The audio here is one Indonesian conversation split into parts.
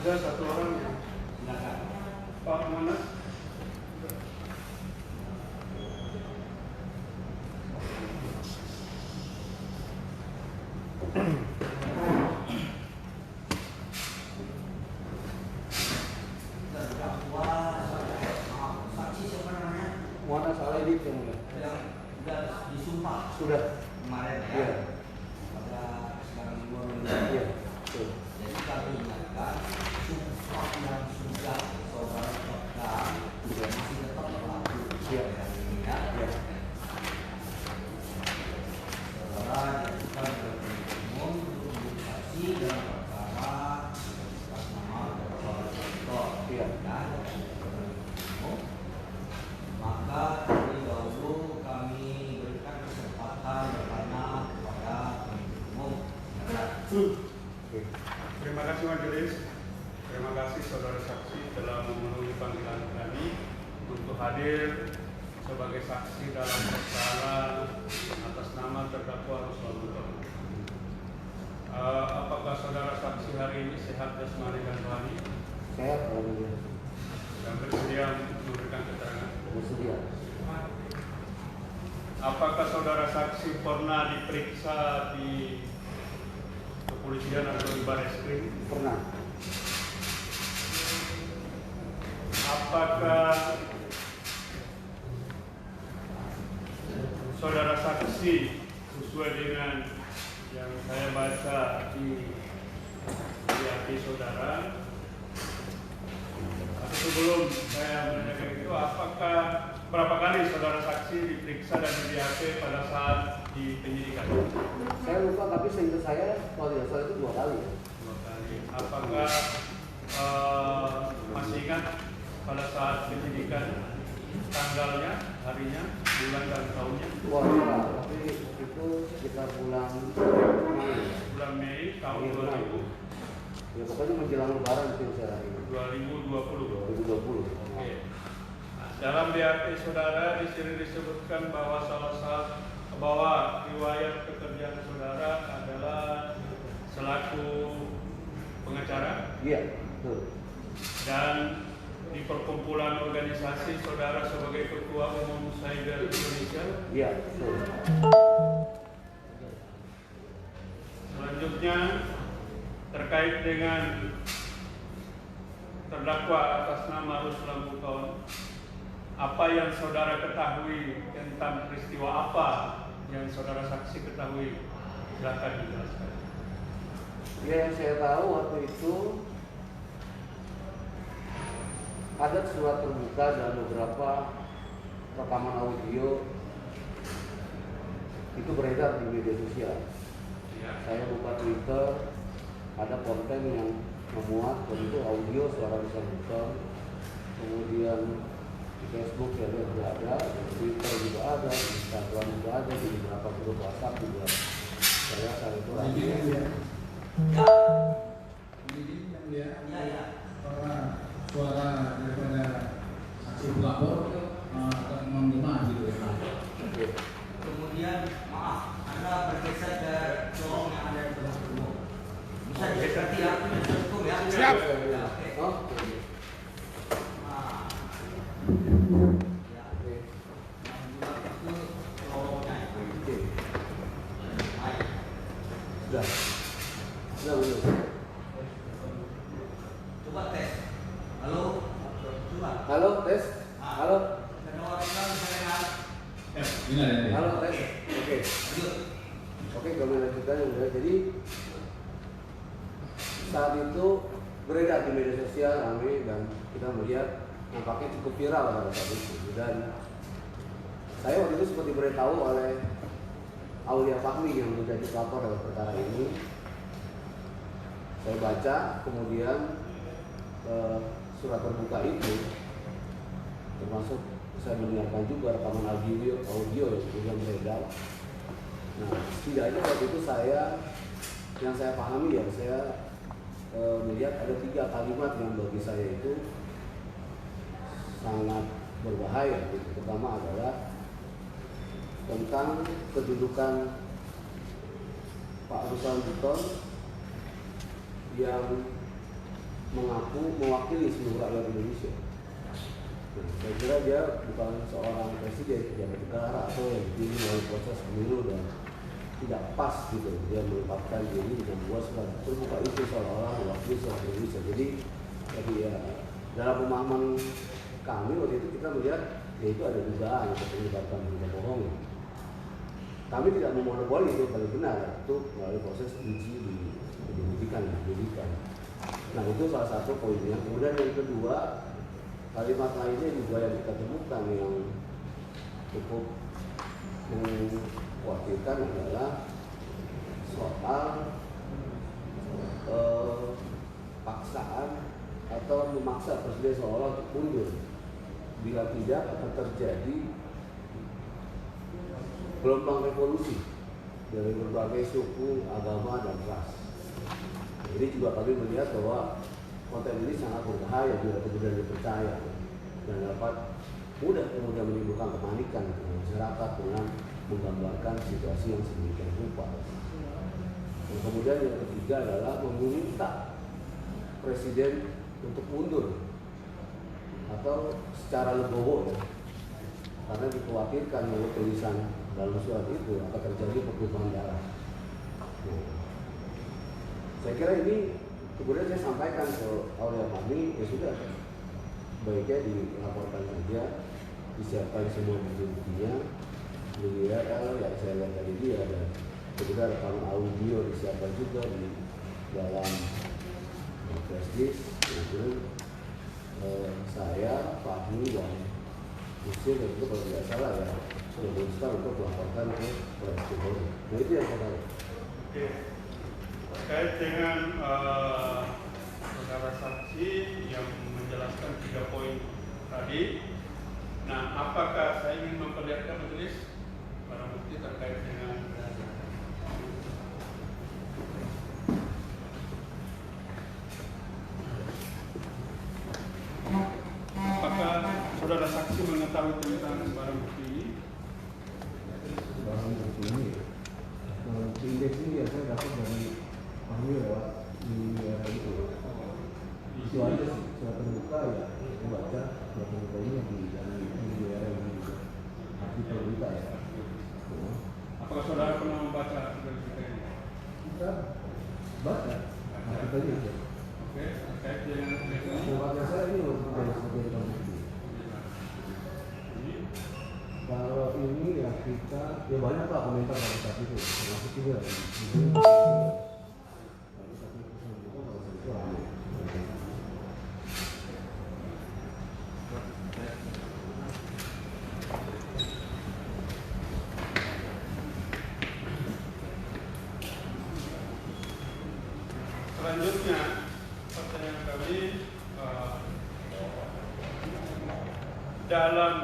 Ada satu orang yang silakan. Pak mana? Saksi siapa namanya? Muhammad Saleh yang Sudah disumpah sudah. kemarin ya. Iya. Pada sekarang Iya. Betul. Jadi kami ingatkan sumpah yang sudah saudara ucapkan masih tetap berlaku. Iya. Ya. Iya. Saudara diajukan oleh umum untuk menjadi saksi dalam perkara atas nama Bapak Dr. Iya. Dan maka terlebih dahulu kami berikan kesempatan bertanya kepada penuntut umum. Oke. Terima kasih majelis. Terima kasih saudara saksi telah memenuhi panggilan kami untuk hadir sebagai saksi dalam perkara atas nama terdakwa Ruslan Buton. Apakah saudara saksi hari ini sehat jasmani dan rohani Sehat alhamdulillah. dan bersedia memberikan keterangan? Bersedia. Apakah saudara saksi pernah diperiksa di kepolisian atau di Barreskrim? Pernah. Apakah saudara saksi sesuai dengan yang saya baca di BAP saudara, atau sebelum saya menanyakan itu, apakah berapa kali saudara saksi diperiksa dan di BAP pada saat di penyidikan? Saya lupa tapi seingat saya kalau tidak salah itu 2 kali. 2 kali. Apakah masih ingat pada saat penyidikan tanggalnya, harinya, bulan dan tahunnya? Wah, enggak. Tapi itu sekitar bulan Mei tahun 2000. Ya pokoknya menjelang lebaran itu saya ingat. 2020. 2020. Oke. Nah, dalam BAP saudara di sini disebutkan bahwa bahwa riwayat pekerjaan saudara adalah selaku pengacara Iya, betul. dan di perkumpulan organisasi saudara sebagai ketua umum Cyber Indonesia. Iya, betul. Selanjutnya terkait dengan terdakwa atas nama Ruslan Buton, apa yang saudara ketahui tentang peristiwa apa yang saudara saksi ketahui? Silakan dijelaskan. Ya, yang saya tahu waktu itu ada surat terbuka dan beberapa rekaman audio itu beredar di media sosial. Ya. Saya buka Twitter, ada konten yang memuat begitu audio suara Ruslan Buton, kemudian di Facebook ya juga ada, di Twitter juga ada, di Instagram juga ada, di beberapa grup WhatsApp juga. Saya saat itu lagi. Ini yang dia Ya. karena suara daripada saksi pelapor akan menggema gitu ya. Oke. Kemudian maaf, Anda bergeser ke colong yang ada di tengah umum. Bisa diseperti aku yang cukup ya. Siap. Ya, oke. Oh, Nah, ya. oke. Yang dua itu colongnya. Oke. Baik. Sudah. Sudah belum? Coba tes. Halo. Coba. Halo, tes. Halo. Kedua kita bisa dengar. Ini ada ya. Halo, tes. Oke. Lanjut. Oke, kami lanjutkan ya. Jadi saat itu beredar di media sosial ramai dan kita melihat nampaknya cukup viral pada saat itu. Dan saya waktu itu seperti diberitahu oleh Aulia Fahmi yang menjadi pelapor dalam perkara ini. Saya baca, kemudian surat terbuka itu, termasuk saya mendengarkan juga rekaman audio yang beredar. Nah, setidaknya waktu itu yang saya pahami ya, saya melihat ada 3 kalimat yang bagi saya itu sangat berbahaya. Pertama adalah tentang kedudukan Pak Ruslan Buton yang mengaku mewakili seluruh rakyat Indonesia. Nah, saya kira dia bukan seorang presiden yang negara atau yang dipilih melalui proses pemilu dan tidak pas gitu. Dia menempatkan diri dengan luas dan terbuka itu seolah-olah mewakili seluruh Indonesia. Jadi ya, dalam pemahaman kami waktu itu kita melihat yaitu ada dugaan untuk menyebabkan berita bohong. Kami tidak memonopoli itu paling benar itu melalui proses uji di penyidikan. Nah itu salah satu poinnya. Kemudian yang kedua, kalimat lainnya juga yang kita temukan yang cukup mengkhawatirkan adalah soal paksaan atau memaksa presiden seolah untuk mundur. Bila tidak akan terjadi gelombang revolusi dari berbagai suku, agama, dan ras. Jadi juga kami melihat bahwa konten ini sangat berbahaya bila kemudian dipercaya dan dapat mudah kemudian menimbulkan kepanikan di masyarakat dengan menggambarkan situasi yang sedemikian rupa. Dan kemudian yang ketiga adalah meminta presiden untuk mundur atau secara legowo ya, karena dikhawatirkan menurut tulisan dalam surat itu akan terjadi pertumpahan darah. Saya kira ini kemudian saya sampaikan ke oleh kami, ya sudah, baiknya dilaporkan saja, disiapkan semua bukti-buktinya. Kemudian yang saya lihat tadi dia ada kemudian rekaman audio disiapkan juga di dalam flash disk. Kemudian saya, Fahmi dan Usil dan itu kalau tidak salah ya sudah berusaha untuk melaporkan ke Polres. Nah itu yang saya tahu. Oke. Terkait dengan saudara saksi yang menjelaskan 3 poin tadi, nah apakah saya ingin memperlihatkan majelis barang bukti terkait dengan apakah saudara saksi mengetahui tentang barang bukti ini? Barang bukti ini indeks ini saya dapat dari Fahmi lewat di itu. Itu aja sih, surat terbuka ya, saya baca surat terbuka ini di daerah ini juga artikel berita ya. Apakah saudara pernah membaca artikel berita ini? Kita baca artikelnya aja. Oke, terkait dengan ini. Tempatnya saya ini loh sebagai bukti. Kalau ini ya kita ya banyak lah komentar pada saat itu, termasuk juga. Selanjutnya, pertanyaan kami dalam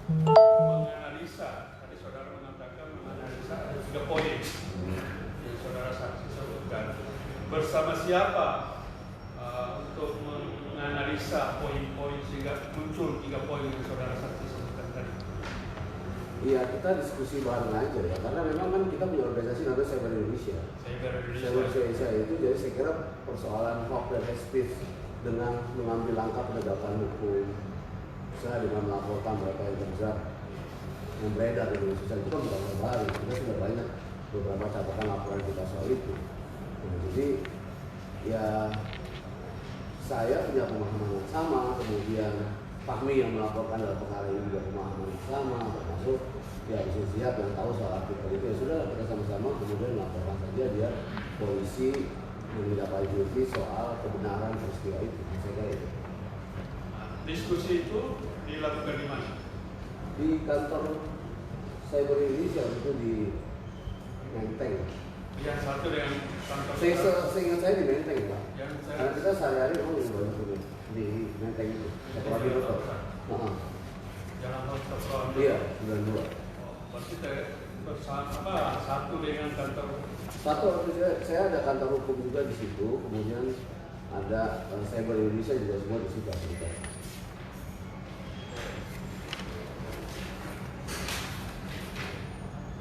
menganalisa, tadi saudara mengatakan menganalisa ada 3 poin yang saudara saksi sebutkan. Bersama siapa untuk menganalisa poin-poin sehingga muncul 3 poin yang saudara saksi sebutkan tadi? Iya, kita diskusi bareng aja ya, karena memang kan kita punya organisasi namanya Cyber Indonesia. Cyber Indonesia itu jadi saya kira persoalan hoax dan hate speech dengan mengambil langkah penegakan hukum, misalnya dengan melaporkan mereka yang beredar di media sosial itu kan bukan hal baru. Kita sudah banyak beberapa catatan laporan kita soal itu. Nah, jadi ya saya punya pemahaman yang sama, kemudian Fahmi yang melaporkan dalam perkara ini juga pemahaman yang sama, termasuk ya Siap yang tahu soal artikel itu. Ya sudah, kita sama-sama kemudian melaporkan saja dia polisi menindaklanjuti soal kebenaran peristiwa itu. Saya kira itu. Diskusi itu dilakukan di mana? Di kantor Cyber Indonesia itu di Menteng. Yang satu dengan kantor. Seingat saya di Menteng, Pak. Karena kita sehari-hari memang di Menteng itu. Satu lagi betul. Jalan Hotel. Iya, 92. Berarti bersama satu dengan kantor. Satu, saya ada kantor hukum juga di situ, kemudian ada Cyber Indonesia juga semua di situ.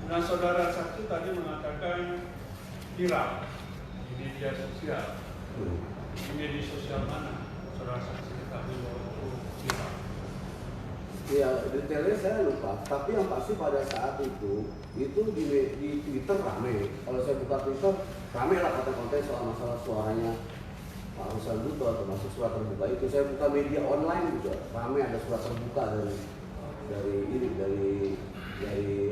Nah, saudara saksi tadi mengatakan viral di media sosial. di media sosial mana saudara saksi ketahui bahwa itu viral? Ya detailnya saya lupa, tapi yang pasti pada saat itu di Twitter rame. Kalau saya buka Twitter rame lah konten-konten soal masalah suaranya Pak Ruslan Buto, termasuk surat terbuka itu. Saya buka media online juga rame, ada surat terbuka dari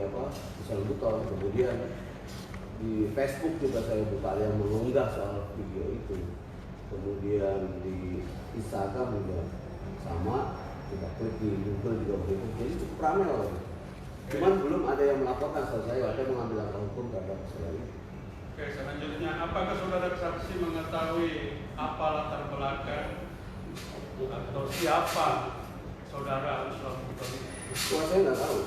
apa Ruslan Buto. Kemudian di Facebook juga saya buka yang mengunggah soal video itu. Kemudian di Instagram juga sama, kita klik di Google juga begitu. Jadi cukup ramai lah. Cuman belum ada yang melaporkan soal saya atau mengambil langkah hukum terhadap saya. Oke, selanjutnya apakah saudara saksi mengetahui apa latar belakang atau siapa saudara Ruslan Buto itu? Wah, saya nggak tahu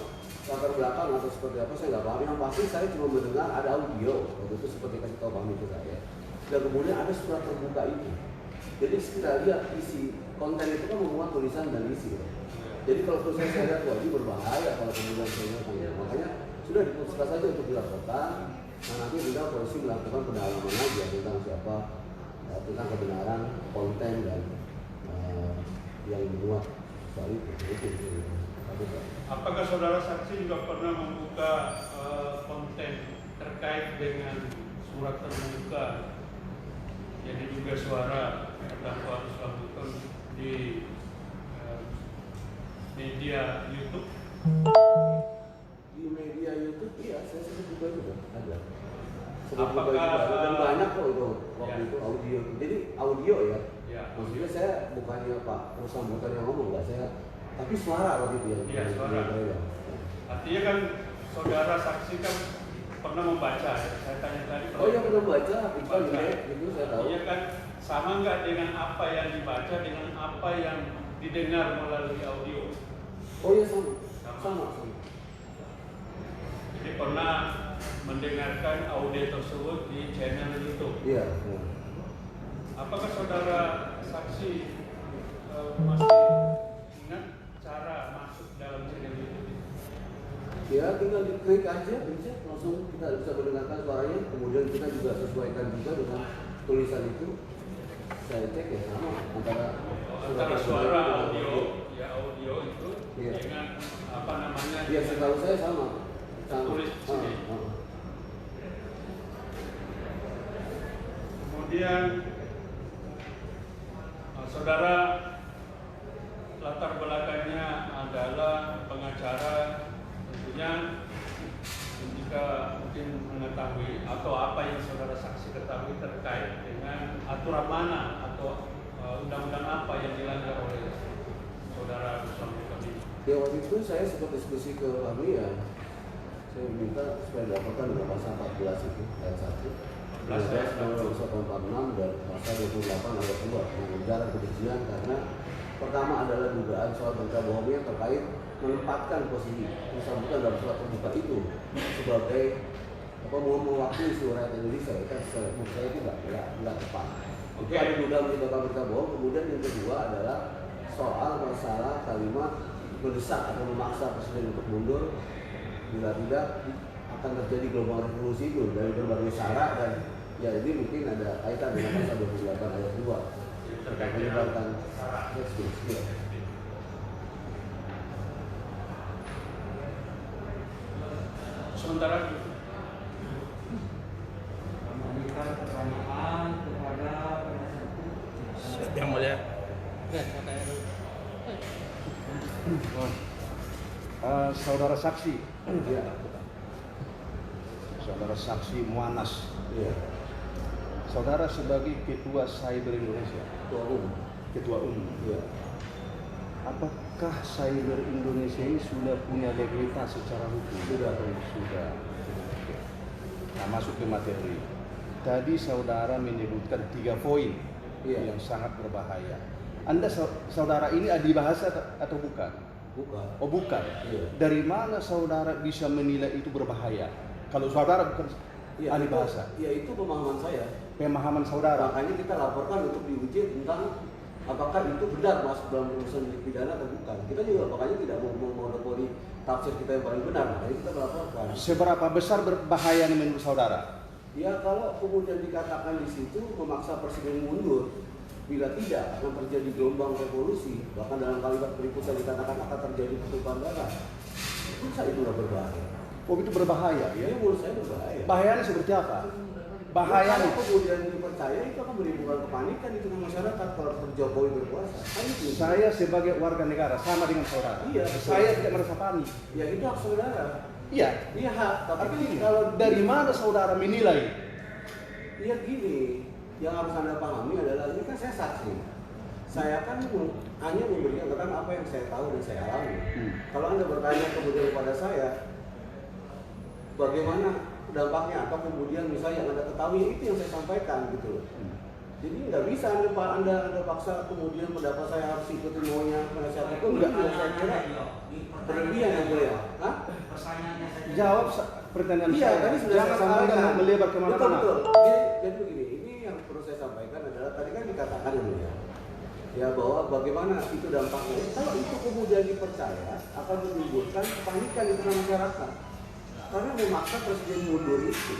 latar belakang atau seperti apa, saya nggak paham. Yang pasti saya cuma mendengar ada audio waktu itu seperti kasih tahu kami ke saya. Dan kemudian ada surat terbuka itu. Jadi kita lihat isi konten itu kan memuat tulisan dan isi. Ya. Jadi kalau tulisan saya lihat, wah ini berbahaya kalau kemudian saya lihat. Makanya sudah diputuskan saja untuk dilaporkan. Nah nanti tinggal polisi melakukan pendalaman aja tentang siapa, tentang kebenaran konten dan yang dimuat soal itu. Apakah saudara saksi juga pernah membuka konten terkait dengan surat terbuka, jadi juga suara terdakwa Ruslan Buto di media YouTube? Di media YouTube, iya, saya sebut juga ada. Apakah dan banyak kok itu waktu ya. itu audio. Jadi audio ya. Ya. Maksudnya saya bukannya Pak Ruslan Buto yang ngomong, nggak saya. Tapi suara waktu itu ya. Iya, suara. Artinya kan saudara saksi kan pernah membaca, ya? Saya tanya tadi. Oh iya pernah baca, itu saya tahu. Iya kan, sama nggak dengan apa yang dibaca dengan apa yang didengar melalui audio? Oh iya sama. Jadi pernah mendengarkan audio tersebut di channel YouTube. Iya. Apakah saudara saksi masih ingat cara masuk dalam channel YouTube? Ya tinggal diklik aja, bisa langsung kita bisa mendengarkan suaranya. Kemudian kita juga sesuaikan juga dengan tulisan itu. Saya cek ya sama antara suara audio itu iya. dengan apa namanya? Iya, setahu saya sama. Tulis di sini. Kemudian saudara latar belakangnya adalah pengacara, tentunya jika mungkin mengetahui atau apa yang saudara saksi ketahui terkait dengan aturan mana atau undang-undang apa yang dilanggar oleh saudara Ruslan Buto ini. Ya waktu itu saya sempat diskusi ke kami ya. Saya minta supaya dilaporkan dalam pasal 14 itu ayat 1. 14 dan pasal 28 ayat 2 mengujaran kebencian karena pertama adalah dugaan soal berita bohongnya terkait menempatkan posisi Ruslan Buto dalam surat terbuka itu sebagai apa mewakili seluruh rakyat Indonesia. Menurut saya itu nggak tepat. Itu ada dugaan menyebabkan berita bohong. Kemudian yang kedua adalah soal masalah kalimat mendesak atau memaksa presiden untuk mundur bila tidak akan terjadi gelombang revolusi itu dari berbagai syarat dan ya ini mungkin ada kaitan dengan pasal 28 ayat 2 terkait menyebarkan ekspresi. Sementara Memberikan pertanyaan kepada penasihat. Yang mulia. Saudara saksi, Ya. saudara saksi Muanas, Ya. saudara sebagai ketua Cyber Indonesia, ketua umum, Ya. apakah Cyber Indonesia ini sudah punya legalitas secara hukum? Sudah. Nah, masuk ke materi. Tadi saudara menyebutkan 3 poin Iya. yang sangat berbahaya. Anda saudara ini ahli bahasa atau bukan? Bukan. Oh bukan. Iya. Dari mana saudara bisa menilai itu berbahaya? Kalau saudara bukan Ya, ahli itu, bahasa, ya itu pemahaman saya. pemahaman saudara. Makanya kita laporkan untuk diuji tentang apakah itu benar masuk dalam urusan delik pidana atau bukan. Kita juga makanya tidak mau monopoli tafsir kita yang paling benar. Makanya kita melaporkan. Seberapa besar berbahaya menurut saudara? Ya kalau kemudian dikatakan di situ memaksa presiden mundur, Bila tidak akan terjadi gelombang revolusi, bahkan dalam kalimat berikutnya dikatakan akan terjadi pertumpahan darah. Menurut saya itu berbahaya. Oh, itu berbahaya ya? Ya, menurut saya berbahaya. Bahayanya seperti apa? Bahayanya Kalau kemudian dipercaya itu akan menimbulkan kepanikan di tengah masyarakat kalau Jokowi berkuasa. Kan itu. saya sebagai warga negara sama dengan saudara. Iya, betul. Saya tidak merasa panik. Ya itu hak saudara. Iya. Iya hak. Tapi Artinya, kalau dari mana saudara menilai? Iya gini, yang harus Anda pahami adalah ini kan saya saksi. Saya kan hanya memberikan apa yang saya tahu dan saya alami. Kalau Anda bertanya kemudian kepada saya, bagaimana dampaknya atau kemudian misalnya yang Anda ketahui, itu yang saya sampaikan gitu loh. Jadi nggak bisa Anda paksa kemudian pendapat saya harus ikuti maunya penasihat hukum. Enggak, saya kira berlebihan yang mulia. Hah? Jawab pertanyaan Iya, saya. tadi sudah Jangan saya sampaikan. Anda melebar kemana-mana. Betul. Jadi begini, ini yang perlu saya sampaikan adalah tadi kan dikatakan ya bahwa bagaimana itu dampaknya. Kalau itu kemudian dipercaya akan menimbulkan kepanikan di tengah masyarakat. Karena memaksa presiden mundur itu,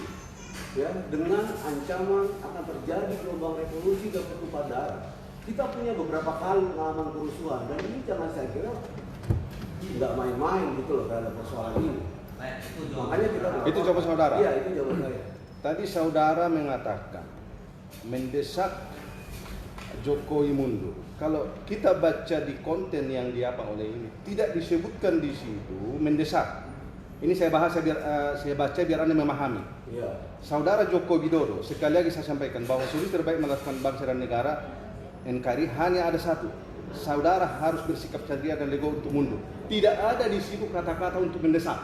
ya dengan ancaman akan terjadi gelombang revolusi dan pertumpahan darah. Kita punya beberapa kali pengalaman kerusuhan dan ini jangan saya kira nggak main-main gitu loh terhadap persoalan ini. Makanya kita Itu jawaban saudara? Iya, itu jawaban saya. Tadi saudara mengatakan mendesak Jokowi mundur. Kalau kita baca di konten yang diapa oleh ini, tidak disebutkan di situ mendesak. Ini saya bahas saya baca biar Anda memahami. Iya. Saudara Joko Widodo, sekali lagi saya sampaikan bahwa solusi terbaik melakukan bangsa dan negara NKRI hanya ada satu. Saudara harus bersikap ceria dan legowo untuk mundur. Tidak ada di situ kata-kata untuk mendesak.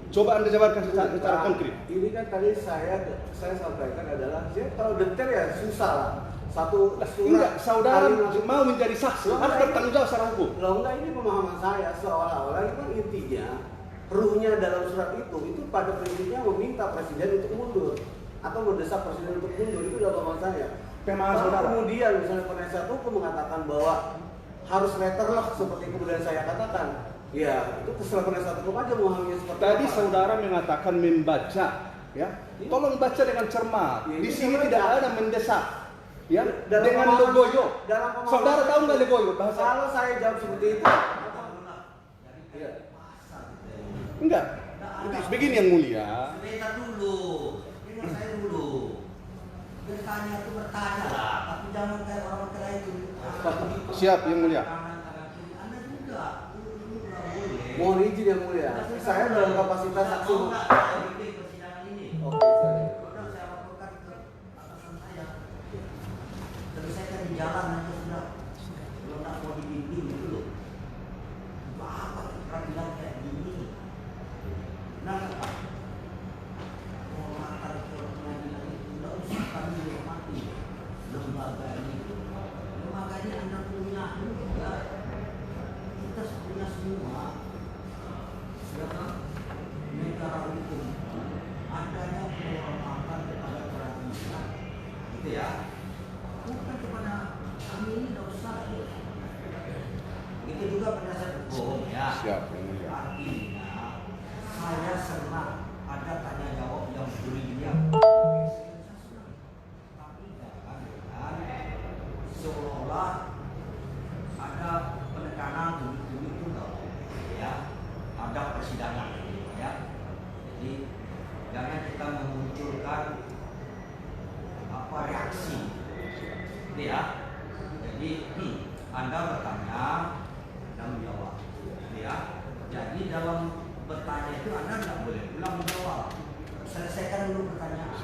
Coba Anda jabarkan secara konkret. Ini kan tadi saya sampaikan adalah, kalau detail ya susah lah. Satu surat. Enggak, saudara kalimat. mau menjadi saksi, Loh, harus enggak, bertanggung jawab secara hukum. Loh enggak, ini pemahaman saya seolah-olah itu kan intinya ruhnya dalam surat itu pada prinsipnya meminta presiden untuk mundur atau mendesak presiden untuk mundur, itu adalah pemahaman saya. Pemahaman Kalau saudara. kemudian misalnya penasihat hukum mengatakan bahwa harus letterlock seperti kemudian saya katakan, ya itu terserah penasihat hukum aja memahaminya seperti Tadi apa. saudara mengatakan membaca, ya. Tolong baca dengan cermat. Ya, Di ini sini membaca. tidak ada mendesak, ya. Dalam Dengan pemahaman- legoyo. dalam pemahaman- Saudara tahu nggak legoyo bahasa? Kalau saya jawab seperti itu, ya. Enggak. Itu begini yang mulia. Sebentar dulu, dengar saya dulu. Bertanya itu bertanya lah, tapi jangan kayak orang kira itu. Siap yang mulia. Anda juga, dulu nggak boleh. Mohon izin yang mulia. Saya dalam kapasitas saksi. Mau nggak saya bimbing persidangan ini? Oke, saya. Sudah saya laporkan ke atasan saya. Tapi saya kan di jalan aja sudah. Belum nak mau dibimbing gitu loh. Apa kita bilang kayak gini? Nah, apa? Mau makan ke pengadilan itu tidak usah kami hormati lembaga ini. Lembaga ini Anda punya juga. Kita punya semua. Ya kan? Negara hukum. Adanya penghormatan kepada peradilan. Gitu ya. Bukan kepada kami ini tidak usah. Itu juga penasihat hukum ya. Siap yang mulia. Artinya saya senang ada tanya jawab yang brillian. Tapi jangan seolah ada penekanan begitu enggak ya. Ada persidangan ya. Jadi jangan kita memunculkan reaksi. Gitu ya. Jadi Anda bertanya dan menjawab. Gitu ya. Jadi dalam bertanya itu Anda tidak boleh ulang menjawab. Selesaikan dulu pertanyaan.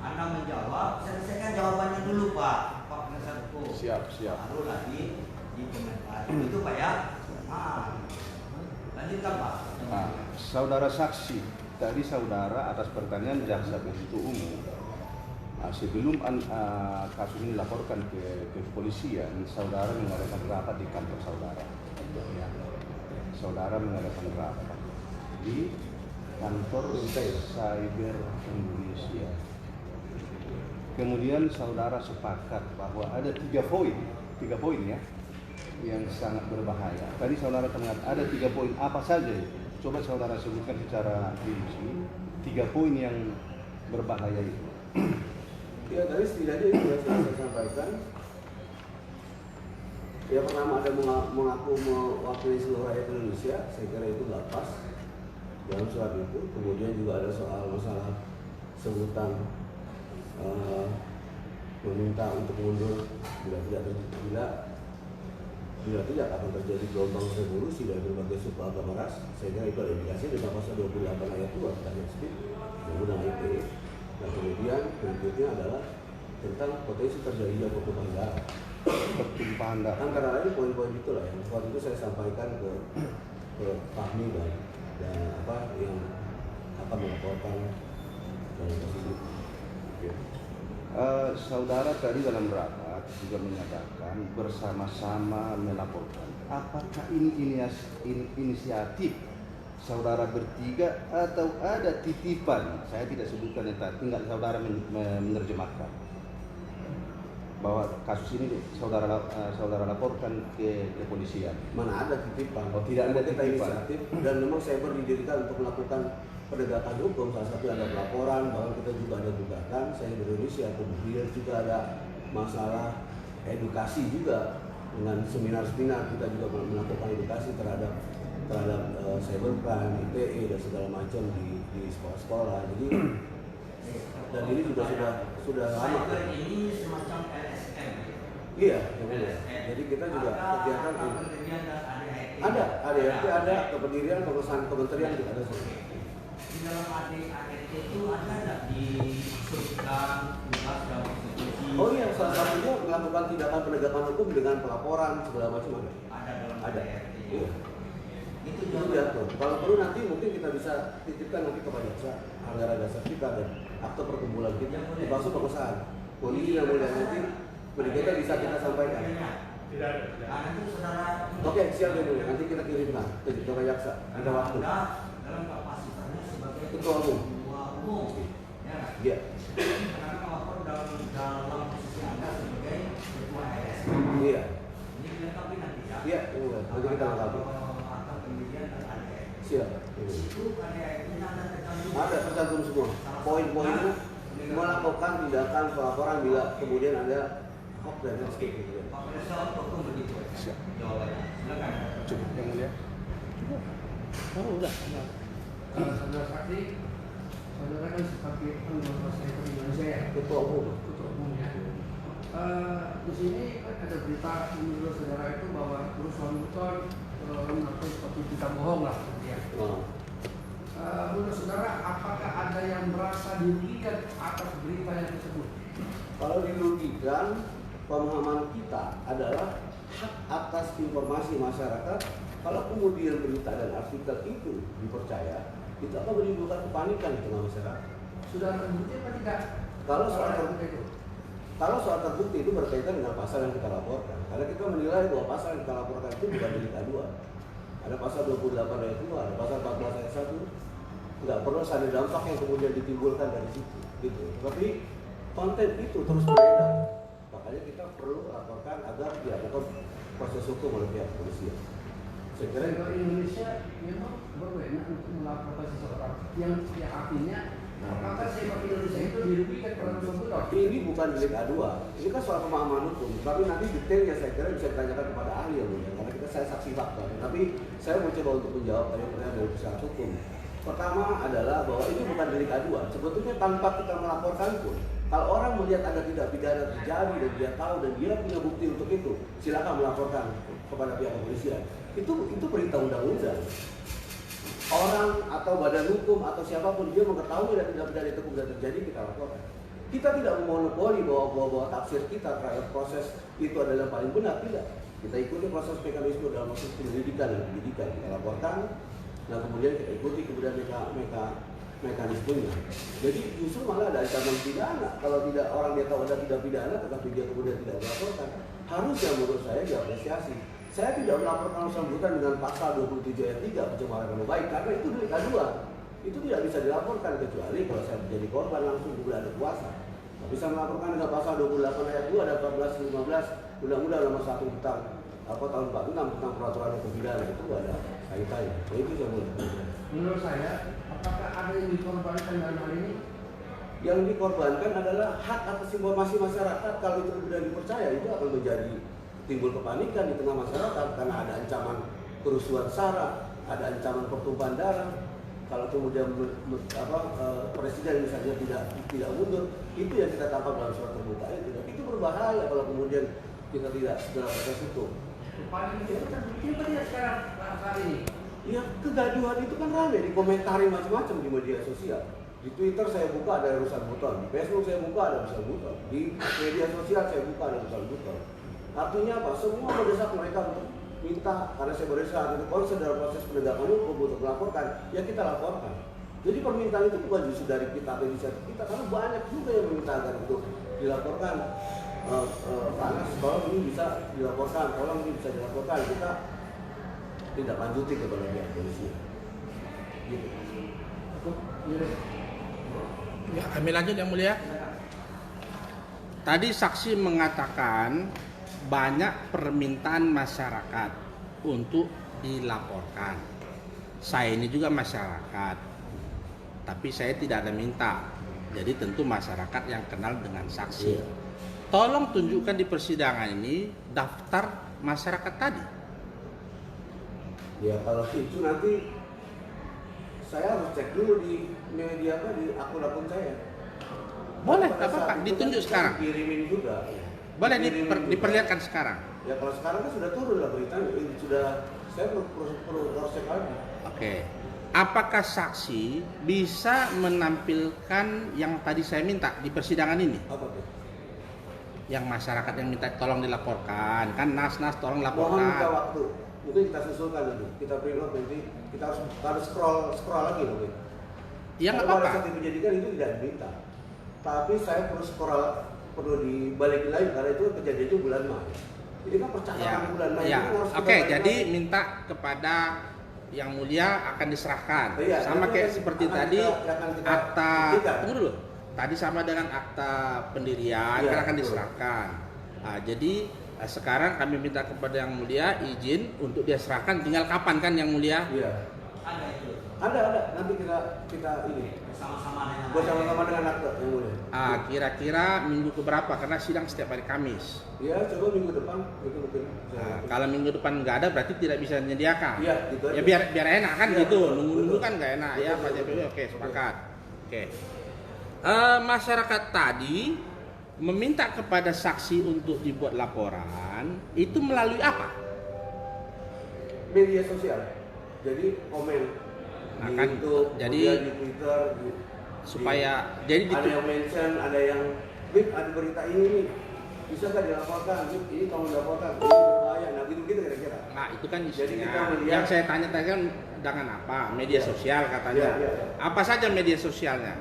Anda menjawab, selesaikan jawabannya dulu Pak penasihat hukum. Siap. Baru lagi dikomentari. Itu Pak ya. Lanjutkan Pak. Nah, saudara saksi, tadi saudara atas pertanyaan jaksa penuntut umum. Sebelum kasus ini dilaporkan ke kepolisian, saudara mengadakan rapat di kantor saudara. Ya. Saudara mengadakan rapat di kantor Cyber Indonesia. Kemudian saudara sepakat bahwa ada tiga poin ya, yang sangat berbahaya. Tadi saudara mengatakan ada 3 poin, apa saja itu? Coba saudara sebutkan secara rinci 3 poin yang berbahaya itu. Ya tadi setidaknya itu sudah saya sampaikan Ya pertama ada mengaku mewakili seluruh rakyat Indonesia, saya kira itu nggak pas dalam surat itu. Kemudian juga ada soal masalah sebutan meminta untuk mundur bila tidak akan terjadi gelombang revolusi dari berbagai suku agama ras. Saya kira itu ada indikasi dalam pasal 28 ayat 2 tentang Undang-Undang ITE. Nah kemudian berikutnya adalah tentang potensi terjadinya pertumpahan darah. Pertumpahan darah. Antara lain poin-poin itulah yang waktu itu saya sampaikan ke Fahmi dan apa yang akan melaporkan dalam kasus itu. Saudara tadi dalam rapat juga menyatakan bersama-sama melaporkan. Apakah ini inisiatif saudara bertiga atau ada titipan? Saya tidak sebutkan itu, tinggal saudara menerjemahkan bahwa kasus ini saudara laporkan ke kepolisian. Mana ada titipan? Oh, tidak ada kita titipan. Inisiatif dan memang saya berdirikan untuk melakukan penegakan hukum. Salah satu ada pelaporan, bahwa kita juga ada gugatan. Saya Indonesia, kemudian juga ada masalah edukasi juga dengan seminar-seminar. Kita juga melakukan edukasi terhadap cybercrime, ITE dan segala macam di sekolah-sekolah. Jadi dan ini juga sudah lama. Ini semacam LSM. Iya, jadi kita juga kegiatan ada kependirian pengesahan kementerian juga ada. Di dalam ADART itu ada nggak dimaksudkan tugas dan konstitusi? Oh iya, salah satunya melakukan tindakan penegakan hukum dengan pelaporan segala macam ada. Ada dalam Ada. ADART. Iya. Itu Itu diatur. Kalau perlu nanti mungkin kita bisa titipkan nanti kepada jaksa anggaran dasar kita dan akte perkumpulan kita termasuk pengesahan. Kondisi yang mulia nanti kita bisa kita sampaikan. Tidak ada. Tidak ada. Nah, itu saudara. Oke, siap dulu. Nanti kita kirimkan ke jaksa. Ada waktu. Dalam kapasitasnya sebagai Ketua umum. ketua umum. Ya. Iya. Karena melapor dalam posisi Anda sebagai ketua LSM. Iya. Ini dilengkapi nanti ya. Iya, nanti kita lengkapi. Akta pendirian dan ADART. Siap. Itu ADART-nya ada tercantum. Ada tercantum semua. Poin-poinnya melakukan tindakan pelaporan bila kemudian ada hoax dan landscape gitu ya. Pak Presiden Toko begitu. Siap. Jawabannya. Silakan. Cukup yang mulia. Saudara saksi, saudara kan sebagai anggota masyarakat Indonesia ya, Ketua umum. ketua umumnya. Di sini kan ada berita menurut saudara itu bahwa perusahaan Buton mengaku seperti berita bohong lah, ya. Menurut saudara, apakah ada yang merasa dirugikan atas berita yang tersebut? Kalau dirugikan, pemahaman kita adalah hak atas informasi masyarakat. Kalau kemudian berita dan artikel itu dipercaya, itu akan menimbulkan kepanikan di tengah masyarakat. Sudah terbukti apa tidak? Kalau soal terbukti itu. Kalau soal terbukti itu berkaitan dengan pasal yang kita laporkan. Karena kita menilai bahwa pasal yang kita laporkan itu bukan delik aduan. Ada pasal 28 ayat 2, ada pasal 14 ayat 1. Nggak perlu ada dampak yang kemudian ditimbulkan dari situ. Gitu. Tapi konten itu terus beredar. Makanya kita perlu laporkan agar dilakukan proses hukum oleh pihak kepolisian. Saya kira Negara Indonesia memang berwenang untuk melaporkan seseorang yang artinya apakah sepak Indonesia itu dirugikan karena tersebut? ini bukan delik aduan. Ini kan soal pemahaman hukum. Tapi nanti detailnya saya kira bisa ditanyakan kepada ahli yang mulia. Karena saya saksi fakta. Tapi saya mau coba untuk menjawab pertanyaan dari pihak hukum. Pertama adalah bahwa ini bukan delik aduan. Sebetulnya tanpa kita melaporkan pun, kalau orang melihat ada tindak pidana terjadi dan dia tahu dan dia punya bukti untuk itu, silakan melaporkan kepada pihak kepolisian. Itu perintah undang-undang. Orang atau badan hukum atau siapapun dia mengetahui dan tindak pidana itu kemudian terjadi, kita laporkan. Kita tidak memonopoli bahwa tafsir kita terhadap proses itu adalah yang paling benar, tidak. Kita ikuti proses mekanisme dalam proses penyelidikan dan penyidikan, kita laporkan. Nah kemudian kita ikuti kemudian mekanismenya. Jadi justru malah ada ancaman pidana kalau tidak orang dia tahu ada tindak pidana tetapi dia kemudian tidak melaporkan. Harusnya menurut saya diapresiasi. Saya tidak melaporkan sambutan dengan pasal 27 ayat 3 pencemaran nama baik karena itu delik aduan. Itu tidak bisa dilaporkan kecuali kalau saya menjadi korban langsung kemudian ada kuasa. Tapi saya melaporkan dengan pasal 28 ayat 2 dan 14 15 Undang-Undang Nomor 1 tentang tahun 46 tentang peraturan hukum pidana itu ada kaitannya. Nah, itu saya mulai. Menurut saya, apakah ada yang dikorbankan dalam hal ini? Yang dikorbankan adalah hak atas informasi masyarakat. Kalau itu tidak dipercaya itu akan menjadi timbul kepanikan di tengah masyarakat karena ada ancaman kerusuhan SARA, ada ancaman pertumpahan darah. Kalau kemudian presiden misalnya tidak mundur, itu yang kita tangkap dalam surat terbuka itu berbahaya kalau kemudian kita tidak segera proses itu. Paling itu kan kita lihat sekarang saat ini. Ya kegaduhan itu kan ramai, dikomentari macam-macam di media sosial. Di Twitter saya buka ada urusan buton, di Facebook saya buka ada urusan buton, di media sosial saya buka ada urusan buton. Artinya apa? Semua mendesak mereka untuk minta, karena saya berusaha itu konsen dalam proses penegakan hukum untuk melaporkan, ya kita laporkan. Jadi permintaan itu bukan justru dari kita atau inisiatif kita, karena banyak juga yang meminta agar untuk dilaporkan. Panas, tolong ini bisa dilaporkan, tolong ini bisa dilaporkan. Kita tidak lanjuti kepada pihak polisi. Gitu. Ya, kami lanjut yang mulia. Tadi saksi mengatakan banyak permintaan masyarakat untuk dilaporkan. Saya ini juga masyarakat, tapi saya tidak ada minta. Jadi tentu masyarakat yang kenal dengan saksi. Tolong tunjukkan di persidangan ini daftar masyarakat tadi. Ya kalau itu nanti saya harus cek dulu di media di akun-akun saya. Boleh, apa-apa, ditunjuk sekarang. Kirimin juga. Boleh diperlihatkan sekarang. Ya kalau sekarang kan sudah turun lah beritanya, sudah saya perlu cross check lagi. Oke. Apakah saksi bisa menampilkan yang tadi saya minta di persidangan ini? Apa tuh? Yang masyarakat yang minta tolong dilaporkan, kan nas tolong Mohon laporkan. minta waktu, mungkin kita susulkan dulu, kita print out nanti, kita harus scroll lagi mungkin. Ya nggak Pada apa-apa. saat penyidikan itu tidak diminta, tapi saya perlu dibalikin lagi karena itu kejadiannya bulan Mei. Ini kan percakapan bulan Mei. Ya. Ini harus kita Oke, balik jadi lagi. minta kepada yang mulia akan diserahkan. Iya, Sama itu kayak kan seperti akan tadi akan kita akta. buktikan. Tunggu dulu. Tadi sama dengan akta pendirian Iya, kan akan betul. diserahkan. Nah, jadi sekarang kami minta kepada yang mulia izin untuk dia serahkan. Tinggal kapan kan yang mulia? Iya. Ada itu. Ada. Nanti kita ini bersama-sama dengan akte yang mulia. Kira-kira minggu keberapa? Karena sidang setiap hari Kamis. Iya, coba minggu depan itu mungkin. Kalau minggu depan nggak ada berarti tidak bisa menyediakan. Iya, gitu Ya aja. biar enak kan Iya, gitu. betul, Nunggu-nunggu betul. kan nggak enak ya Betul, Pak betul, JPW. betul. Oke, Betul. sepakat. Oke. Masyarakat tadi meminta kepada saksi untuk dibuat laporan itu melalui apa? Media sosial. Jadi komen Nah, di kan, YouTube, jadi kemudian di Twitter, Jadi ada yang mention, ada yang Bib, ada berita ini nih, bisa nggak dilaporkan? Bib, ini tolong dilaporkan, ini berbahaya. Nah gitu kira-kira. Nah itu kan Jadi isinya. kita melihat- Yang saya tanya tadi kan dengan apa? Media Iya. sosial katanya. Iya. Apa saja media sosialnya?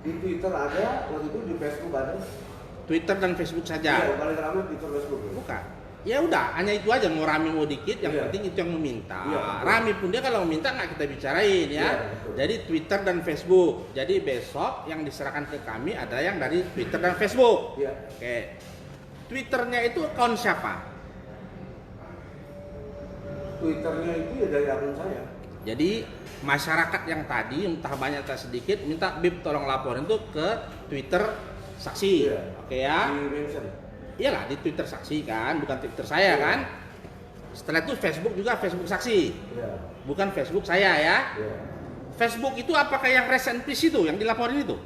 Di Twitter ada, waktu itu di Facebook ada. Twitter dan Facebook Iya, saja. paling ramai Twitter Facebook. Bukan. Ya udah, hanya itu aja, mau rame mau dikit, yang Iya. penting itu yang meminta. Iya, betul. Rame pun dia kalau meminta nggak kita bicarain ya. Iya, betul. Jadi Twitter dan Facebook. Jadi besok yang diserahkan ke kami ada yang dari Twitter dan Facebook. Iya. Oke. Twitternya itu akun siapa? Twitternya itu ya dari akun saya. Jadi masyarakat yang tadi entah banyak atau sedikit minta Bib tolong laporin itu ke Twitter saksi. Iya. Oke ya. Di mention. Iyalah di Twitter saksi kan, bukan Twitter saya kan. Setelah itu Facebook juga Facebook saksi. Iya. Bukan Facebook saya ya. Iya. Facebook itu apakah yang rest and peace itu yang dilaporin itu?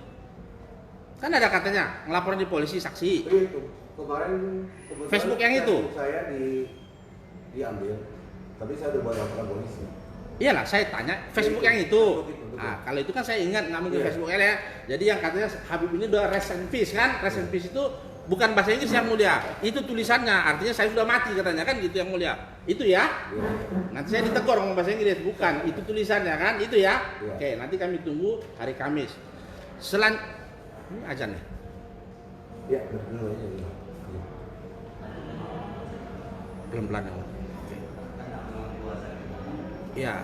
Kan ada katanya ngelaporin di polisi saksi. Itu kemarin kebetulan Facebook yang itu? Facebook saya diambil, tapi saya udah buat laporan polisi. Iyalah saya tanya Facebook Itu, yang itu. Facebook itu, betul. Nah, kalau itu kan saya ingat nggak mungkin Iya. Facebook ya. Jadi yang katanya Habib ini udah rest and peace kan? Rest and peace itu bukan bahasa Inggris yang mulia. Itu tulisannya, artinya saya sudah mati katanya kan gitu yang mulia. Itu ya. Iya. Nanti saya ditegur ngomong bahasa Inggris, bukan. Itu tulisannya kan? Itu ya. Iya. Oke, nanti kami tunggu hari Kamis. Ini ajan nih. Iya, betul aja. Belum pelan yang mulia. Iya.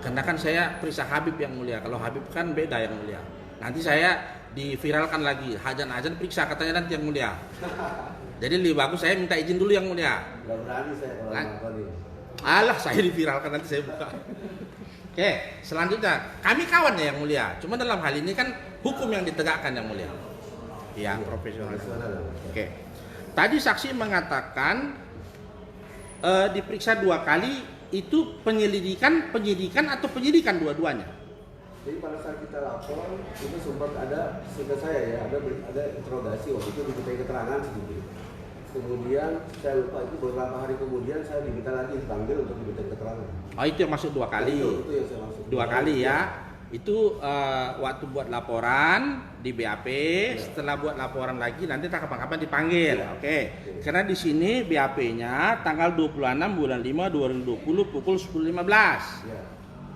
Karena kan saya periksa Habib yang mulia. Kalau Habib kan beda yang mulia. Nanti saya diviralkan lagi. Hajan periksa katanya nanti yang mulia. Jadi lebih bagus saya minta izin dulu yang mulia. Gak berani saya kalau Lan- nonton ini. Alah saya diviralkan nanti saya buka. Oke, selanjutnya kami kawan ya yang mulia. Cuma dalam hal ini kan hukum yang ditegakkan yang mulia. Iya, profesional. Profesional. Oke. Tadi saksi mengatakan diperiksa 2 kali, itu penyidikan atau penyidikan dua-duanya? Jadi pada saat kita lapor itu sempat ada, seingat saya ya, ada interogasi waktu itu diminta keterangan sedikit. Kemudian saya lupa itu beberapa hari kemudian saya diminta lagi dipanggil untuk diminta keterangan. Oh, itu yang masuk 2 kali. Itu yang saya maksud. 2 kali ya. Itu waktu buat laporan di BAP, setelah buat laporan lagi nanti tak kapan-kapan dipanggil. Oke. Karena di sini BAP-nya tanggal 26 bulan 5 2020 pukul 10.15. Ya.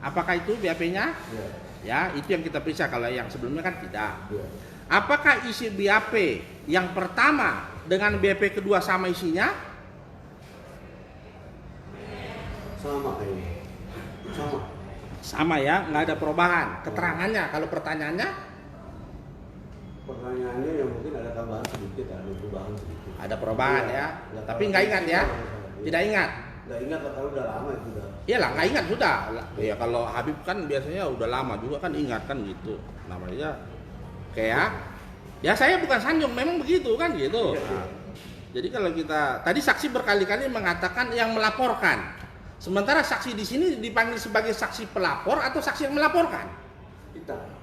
Apakah itu BAP-nya? Ya. Ya, itu yang kita periksa. Kalau yang sebelumnya kan tidak. Ya. Apakah isi BAP yang pertama dengan BAP kedua sama isinya? Sama kayaknya. Sama. Sama ya, nggak ada perubahan. Keterangannya, kalau pertanyaannya? Pertanyaannya yang mungkin ada tambahan sedikit, ada perubahan sedikit. Ada perubahan Iya. ya. Tapi nggak ingat ya? Tidak ingat? Nggak ingat karena udah lama itu udah. Iyalah, nggak ingat sudah. Ya kalau Habib kan biasanya udah lama juga kan ingat kan gitu. Namanya kayak ya saya bukan sanjung, memang begitu kan gitu. Nah, jadi kalau kita tadi saksi berkali-kali mengatakan yang melaporkan. Sementara saksi di sini dipanggil sebagai saksi pelapor atau saksi yang melaporkan?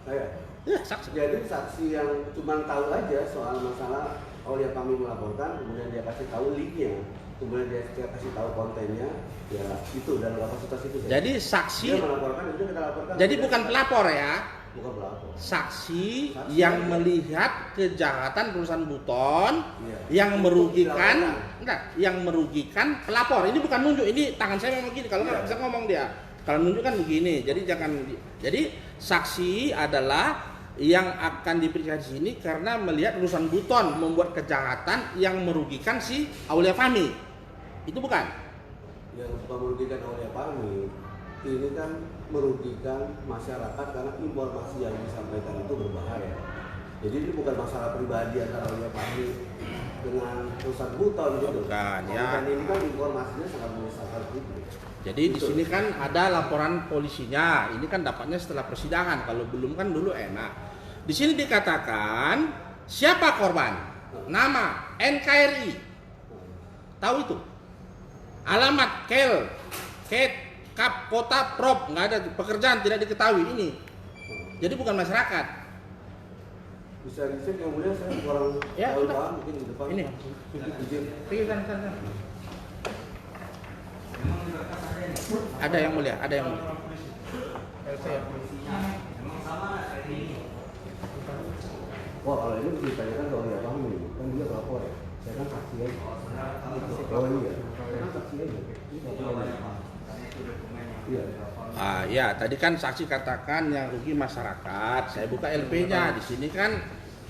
Saya. Ya, saksi. Jadi saksi yang cuma tahu aja soal masalah Aulia Fahmi melaporkan, kemudian dia kasih tahu linknya, kemudian dia kasih tahu kontennya, ya itu dalam kapasitas itu. Jadi saksi. Dia melaporkan, itu kita laporkan. Jadi bukan pelapor ya? Bukan pelapor. Saksi yang melihat kejahatan perusahaan Buton Iya. yang merugikan, yang merugikan pelapor. Ini bukan nunjuk, ini tangan saya memang gini. Kalau nggak bisa ngomong dia. Kalau nunjuk kan begini. Jadi jangan. Jadi saksi adalah yang akan diperiksa di sini karena melihat perusahaan Buton membuat kejahatan yang merugikan si Aulia Fahmi. Itu bukan? Yang bukan merugikan Aulia Fahmi. Ini kan merugikan masyarakat karena informasi yang disampaikan itu berbahaya. Jadi ini bukan masalah pribadi antara Aulia Fahmi dengan perusahaan Buton gitu. Bukan, ya. Dan ini kan informasinya sangat menyesatkan publik. Jadi di sini kan ada laporan polisinya. Ini kan dapatnya setelah persidangan. Kalau belum kan dulu enak. Di sini dikatakan siapa korban? Nama NKRI. Tahu itu? Alamat Kel, Kap, Kota, Prop, nggak ada pekerjaan tidak diketahui ini. Jadi bukan masyarakat. Bisa dicek yang mulia, saya kurang Ya, tahu sudah. paham mungkin di depan. Ini. Izin. Pergi kan. Ada yang mulia, ada yang mulia. Emang sama kayak ini. Wah, kalau ini ditanyakan ke Aulia Fahmi, kan dia pelapor ya. Saya kan saksi aja. Oh iya, saya kan saksi aja. Iya. Ya, tadi kan saksi katakan yang rugi masyarakat. Saya buka LP-nya. Di sini kan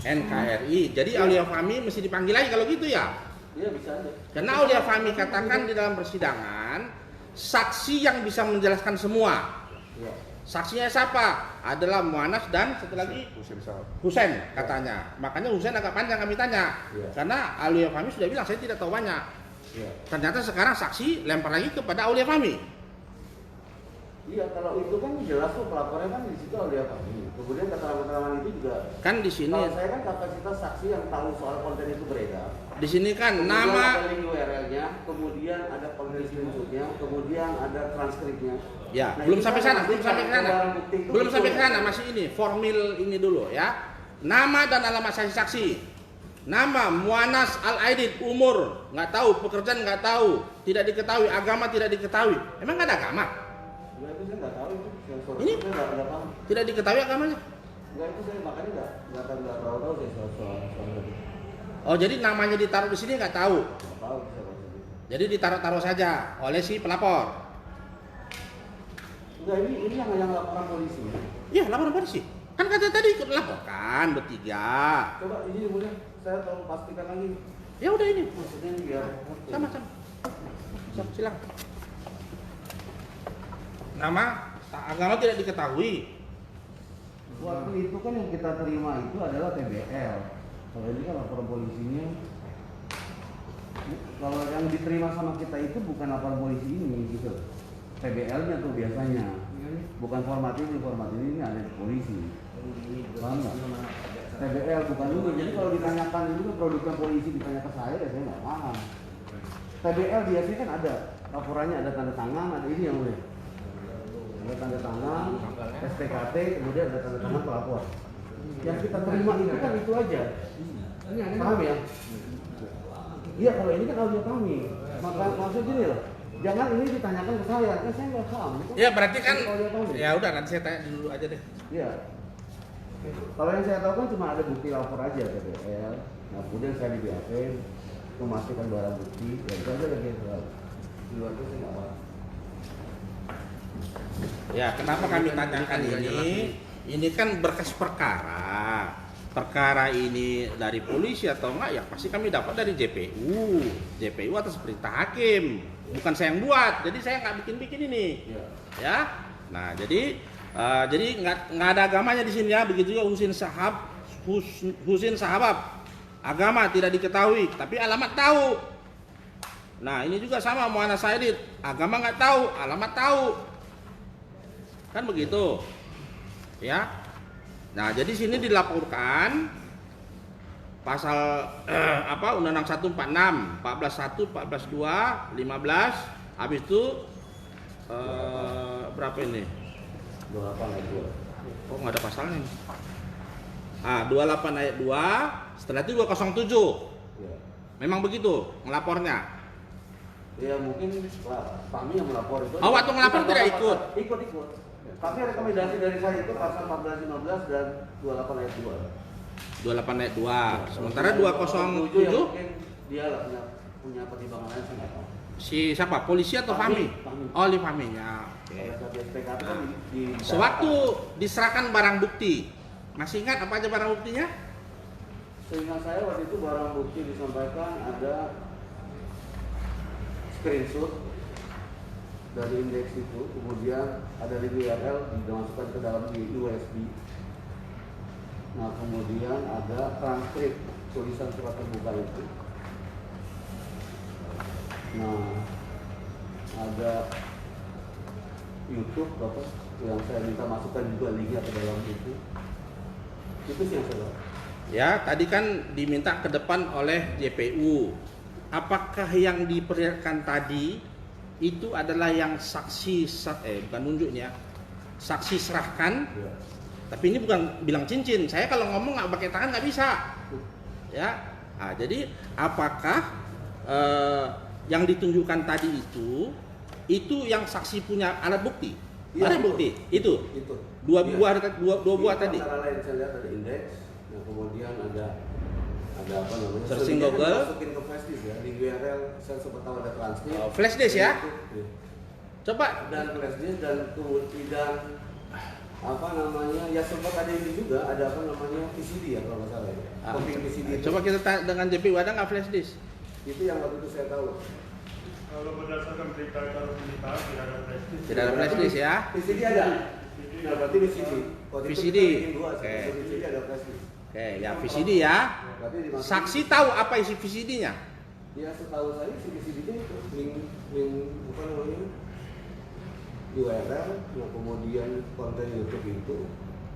NKRI. Jadi Aulia Fahmi mesti dipanggil lagi kalau gitu ya. Iya, bisa aja. Karena Aulia Fahmi katakan di dalam persidangan saksi yang bisa menjelaskan semua. Iya. Saksinya siapa? Adalah Muanas dan satu lagi Husen katanya. Makanya Husen agak panjang kami tanya. Iya. Karena Aulia Fahmi sudah bilang saya tidak tahu banyak. Iya. Ternyata sekarang saksi lempar lagi kepada Aulia Fahmi. Iya, kalau itu kan jelas tuh pelapornya kan di situ Aulia Fahmi. Kemudian keterangan-keterangan itu juga. Kan di sini. Kalau saya kan kapasitas saksi yang tahu soal konten itu beredar. Di sini kan Kemudian nama. ada link URL-nya, kemudian ada konten screenshot-nya, kemudian ada transkripnya. Ya, Nah, belum itu sampai kan sana, belum sampai ke sana. barang bukti itu Belum betul. sampai ke sana, masih ini formil ini dulu ya. Nama dan alamat saksi-saksi. Nama Muanas Al-Aidid, umur nggak tahu, pekerjaan nggak tahu, tidak diketahui, agama tidak diketahui. Emang nggak ada agama? Enggak, itu saya nggak tahu itu. Ini? Saya nggak paham. Tidak diketahui agamanya? Enggak, itu saya makanya nggak tahu saya soal itu. Oh, jadi namanya ditaruh di sini nggak tahu. Nggak tahu saya maksudnya. Jadi ditaruh-taruh saja oleh si pelapor. Enggak, ini yang laporan polisi. Iya, laporan polisi. Kan kata tadi ikut laporkan bertiga. Coba ini boleh saya tolong pastikan lagi. Ya udah ini. Maksudnya ini biar Sama-sama. Silakan. Nama agama tidak diketahui. waktu itu kan yang kita terima itu adalah TBL. Kalau ini kan laporan polisinya. Kalau yang diterima sama kita itu bukan laporan polisi ini gitu. TBL-nya tuh biasanya. Bukan format ini ada di polisi. Paham nggak? TBL bukan dulu. Jadi kalau ditanyakan itu kan produknya polisi ditanya ke saya nggak paham. TBL biasanya kan ada laporannya, ada tanda tangan, ada ini yang boleh. Ada tanda tangan, SPKT, kemudian ada tanda tangan pelapor. Yang kita terima itu kan itu aja. Paham ya? Iya, kalau ini kan audio kami. Maka maksud gini loh. Jangan ini ditanyakan ke saya, kan saya nggak paham. Ya berarti kan, ya udah nanti saya tanya dulu aja deh. Iya. Kalau yang saya tahu kan cuma ada bukti lapor aja TBL. Nah kemudian saya di BAP memastikan barang bukti, ya itu aja lagi yang selalu. Di luar itu saya nggak paham. Ya, kenapa kami tanyakan ini? Ini kan berkas perkara. Perkara ini dari polisi atau enggak ya pasti kami dapat dari JPU. JPU atas perintah hakim. Bukan saya yang buat. Jadi saya nggak bikin-bikin ini. Ya. Nah, jadi nggak ada agamanya di sini ya. Begitu juga Husin Sahabab. Agama tidak diketahui, tapi alamat tahu. Nah, ini juga sama Muhammad Saidid. Agama nggak tahu, alamat tahu. Kan begitu. Ya. Nah, jadi sini dilaporkan pasal Undang-Undang 146, 14.1, 14.2, 15, habis itu berapa ini? 28 ayat 2. Oh, nggak ada pasalnya. 28 ayat 2, setelah itu 207. Ya. Memang begitu ngelapornya. Ya mungkin kami yang melapor itu. Oh, waktu ngelapor tidak ikut? Ikut. Tapi rekomendasi dari saya itu pasal 14, 15 dan 28 ayat 2. 28 ayat 2. Sementara 207 ya mungkin dia lah punya pertimbangan lain saya nggak tahu. si siapa? Polisi atau Fahmi? Fahmi. Oh, di Fahminya. Oke. Pada saat SPK itu kan di Sewaktu diserahkan barang bukti, masih ingat apa aja barang buktinya? seingat saya waktu itu barang bukti disampaikan ada screenshot dari indeks itu, kemudian ada link URL dimasukkan ke dalam di USB. Nah kemudian ada transkrip tulisan surat terbuka itu. Nah ada YouTube yang saya minta masukkan juga linknya ke dalam itu. Itu sih yang saya tahu. Ya, tadi kan diminta ke depan oleh JPU. Apakah yang diperlihatkan tadi itu adalah yang saksi bukan nunjuknya, saksi serahkan? Ya. Tapi ini bukan bilang cincin. Saya kalau ngomong nggak pakai tangan nggak bisa. Ya, nah, jadi apakah yang ditunjukkan tadi itu yang saksi punya alat bukti? Ya, Ada bukti itu. Dua buah tadi. Antara lain saya lihat ada indeks, nah kemudian ada apa namanya? Searching Sebenarnya Google. Masukin ke flash disk ya, di URL saya sempat tahu ada transkrip. Oh, flash disk ya? Iya. Coba. Dan flash disk dan kemudian apa namanya? Ya sempat ada ini juga, ada apa namanya? VCD ya kalau nggak salah ya. Copy VCD itu. Coba kita tanya dengan JPU, ada nggak flash disk? Itu yang waktu itu saya tahu. Kalau berdasarkan berita kalau berita tidak ada flash disk. Tidak ada flash disk ya? VCD ada. Nah berarti VCD. Waktu itu VCD. kita bikin dua, Oke. VCD ada flash disk. Oke, ya VCD ya. Berarti dimasukin- Saksi tahu apa isi VCD-nya? Ya setahu saya si VCD-nya itu link apa namanya URL, nah kemudian konten YouTube itu.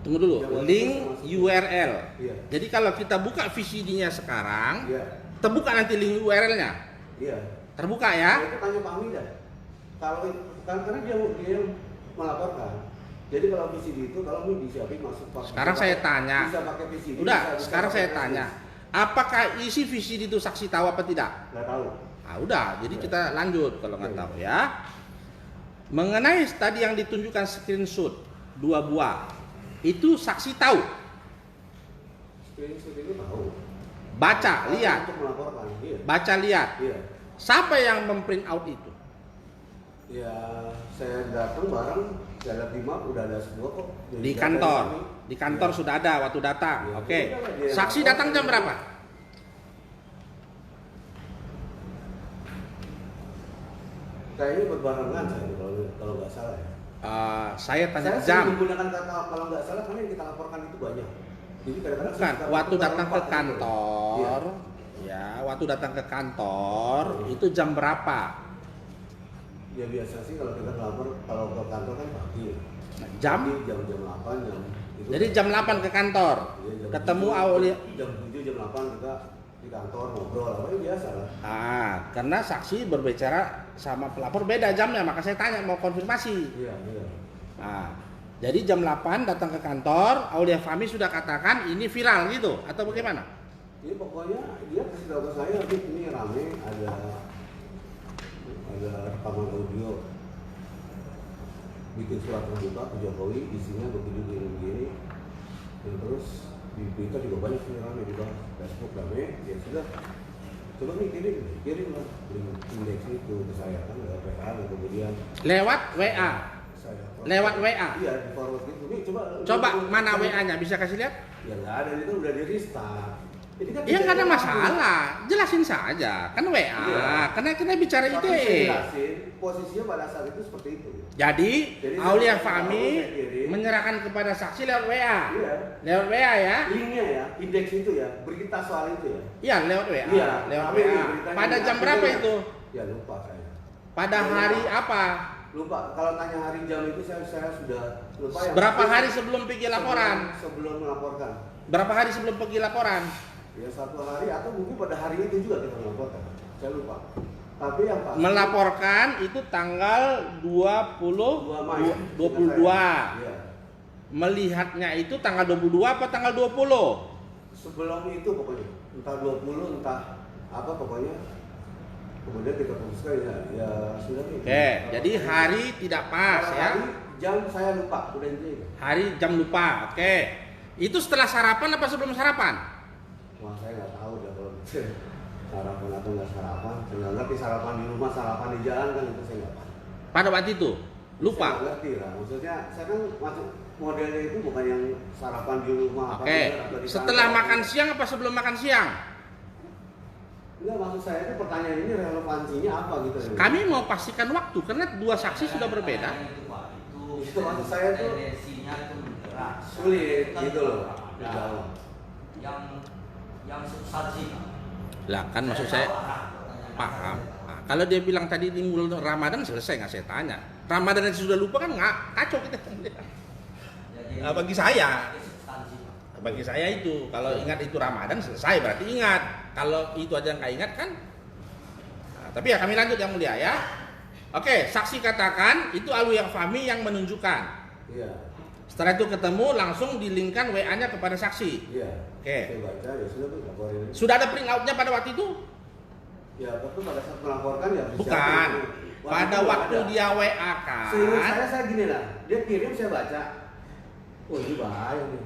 Tunggu dulu, Yang link masuk. URL. Iya. Jadi kalau kita buka VCD-nya sekarang, Iya, terbuka nanti link URL-nya. iya. Terbuka Nah, ya? itu tanya Pak Amin dah. Kalau kan karena dia melaporkan. Jadi kalau VCD itu kalau mau disiapin masuk pakai. Sekarang saya tanya. Bisa pakai VCD. Udah, bisa sekarang pakai saya flash tanya. disk. Apakah isi VCD itu saksi tahu apa tidak? Nggak tahu. Ah, udah, jadi Ya. kita lanjut kalau nggak Oke. tahu ya. Mengenai tadi yang ditunjukkan screenshot 2 buah, itu saksi tahu. Screenshot itu tahu. Baca, lihat. Untuk melaporkan. Iya. Baca, lihat. Iya. Siapa yang memprint out itu? Ya, saya datang bareng, saya lihat di map udah ada semua kok. Jadi Di data kantor. ini. Di kantor Ya. sudah ada waktu datang. Ya, Oke. udah lah, dia Saksi lapor. datang jam berapa? Kayaknya berbarengan saya kalau nggak salah ya. Saya tanya Saya jam. sering menggunakan kata kalau nggak salah karena yang kita laporkan itu banyak. Jadi kadang-kadang Bukan, suka waktu tukar datang ke tempat gitu. kantor, Iya. ya, waktu datang ke kantor itu jam berapa? Ya biasa sih kalau kita lapor kalau ke kantor kan pagi. Nah, jam? Pagi, jam 8 jam Itu Jadi jam 8 ke kantor. Iya, jam Ketemu 7, Aulia. jam 7 jam 8 kita di kantor ngobrol apa ya biasa lah. Karena saksi berbicara sama pelapor beda jamnya, maka saya tanya mau konfirmasi. Iya. Jadi jam 8 datang ke kantor, Aulia Fahmi sudah katakan ini viral gitu atau bagaimana? Iya pokoknya dia kasih tahu ke saya ini rame ada rekaman audio bikin surat terbuka ke Jokowi isinya begini dan terus di Twitter juga banyak sih rame juga Facebook rame ya sudah coba nih kirim lah indeks itu ke saya kan lewat WA dan kemudian Lewat WA. Lewat WA. Iya di forward gitu nih Coba mana WA-nya bisa kasih lihat? ya nggak ada itu udah di restart. Jadi kan Ya nggak ada tidak masalah, jelasin saja kan WA. Iya. Karena kita bicara Tapi ITE. saya jelasin posisinya pada saat itu seperti itu. Jadi Aulia saya Fahmi saya kirim. menyerahkan kepada saksi lewat WA. Iya. Lewat WA ya? Linknya ya, indeks itu ya, berita soal itu ya. Iya lewat WA. Iya, Lewat tapi WA. beritanya Pada jam artinya berapa ya. itu? Ya lupa saya. Pada hari apa? Lupa. Kalau tanya hari jam itu saya sudah lupa ya. Berapa hari sebelum pergi laporan? Sebelum melaporkan. Berapa hari sebelum pergi laporan? Ya 1 hari atau mungkin pada hari itu juga kita melaporkan. Saya lupa. Tapi yang pasti Melaporkan itu tanggal 2 Mei. 22. Iya. Melihatnya itu tanggal 22 apa tanggal 20? Sebelum itu pokoknya. Entah 20 entah apa pokoknya. Kemudian kita putuskan ya sudah nih. Oke, jadi hari tidak pas Kalau ya. hari, jam saya lupa, udah intinya. Hari jam lupa. Oke. Itu setelah sarapan apa sebelum sarapan? Wah saya nggak tahu dah kalau sarapan atau nggak sarapan. Saya nggak ngerti sarapan di rumah, sarapan di jalan kan itu saya nggak tahu. Pada waktu itu? Saya Lupa. nggak ngerti lah. Maksudnya saya kan masuk modelnya itu bukan yang sarapan di rumah. apa Oke. atau di Setelah kantor. makan siang apa sebelum makan siang? Enggak, maksud saya itu pertanyaan ini relevansinya apa gitu. Kami mau pastikan waktu karena dua saksi sudah berbeda. Itu maksud saya tuh tendensinya itu bergerak. sulit Kan gitu loh. ya, Jauh. yang substansi. Lah kan maksud saya paham. Nah, kalau dia bilang tadi di bulan Ramadan selesai nggak saya tanya. Ramadan yang sudah lupa kan nggak kacau kita. Bagi saya. Bagi saya itu kalau ingat itu Ramadan selesai berarti ingat. Kalau itu aja nggak ingat kan. Nah, tapi ya kami lanjut yang mulia ya. Oke, saksi katakan itu Aulia Fahmi yang menunjukkan. Iya. Setelah itu ketemu langsung dilingkan WA-nya kepada saksi. Iya. Oke. Saya baca ya sudah tuh laporin. Sudah ada print out-nya pada waktu itu? Ya, tapi pada saat melaporkan ya bisa. Bukan. Pada itu waktu ada. dia WA kan. Seingat saya gini lah, dia kirim saya baca. Oh ini bahaya nih.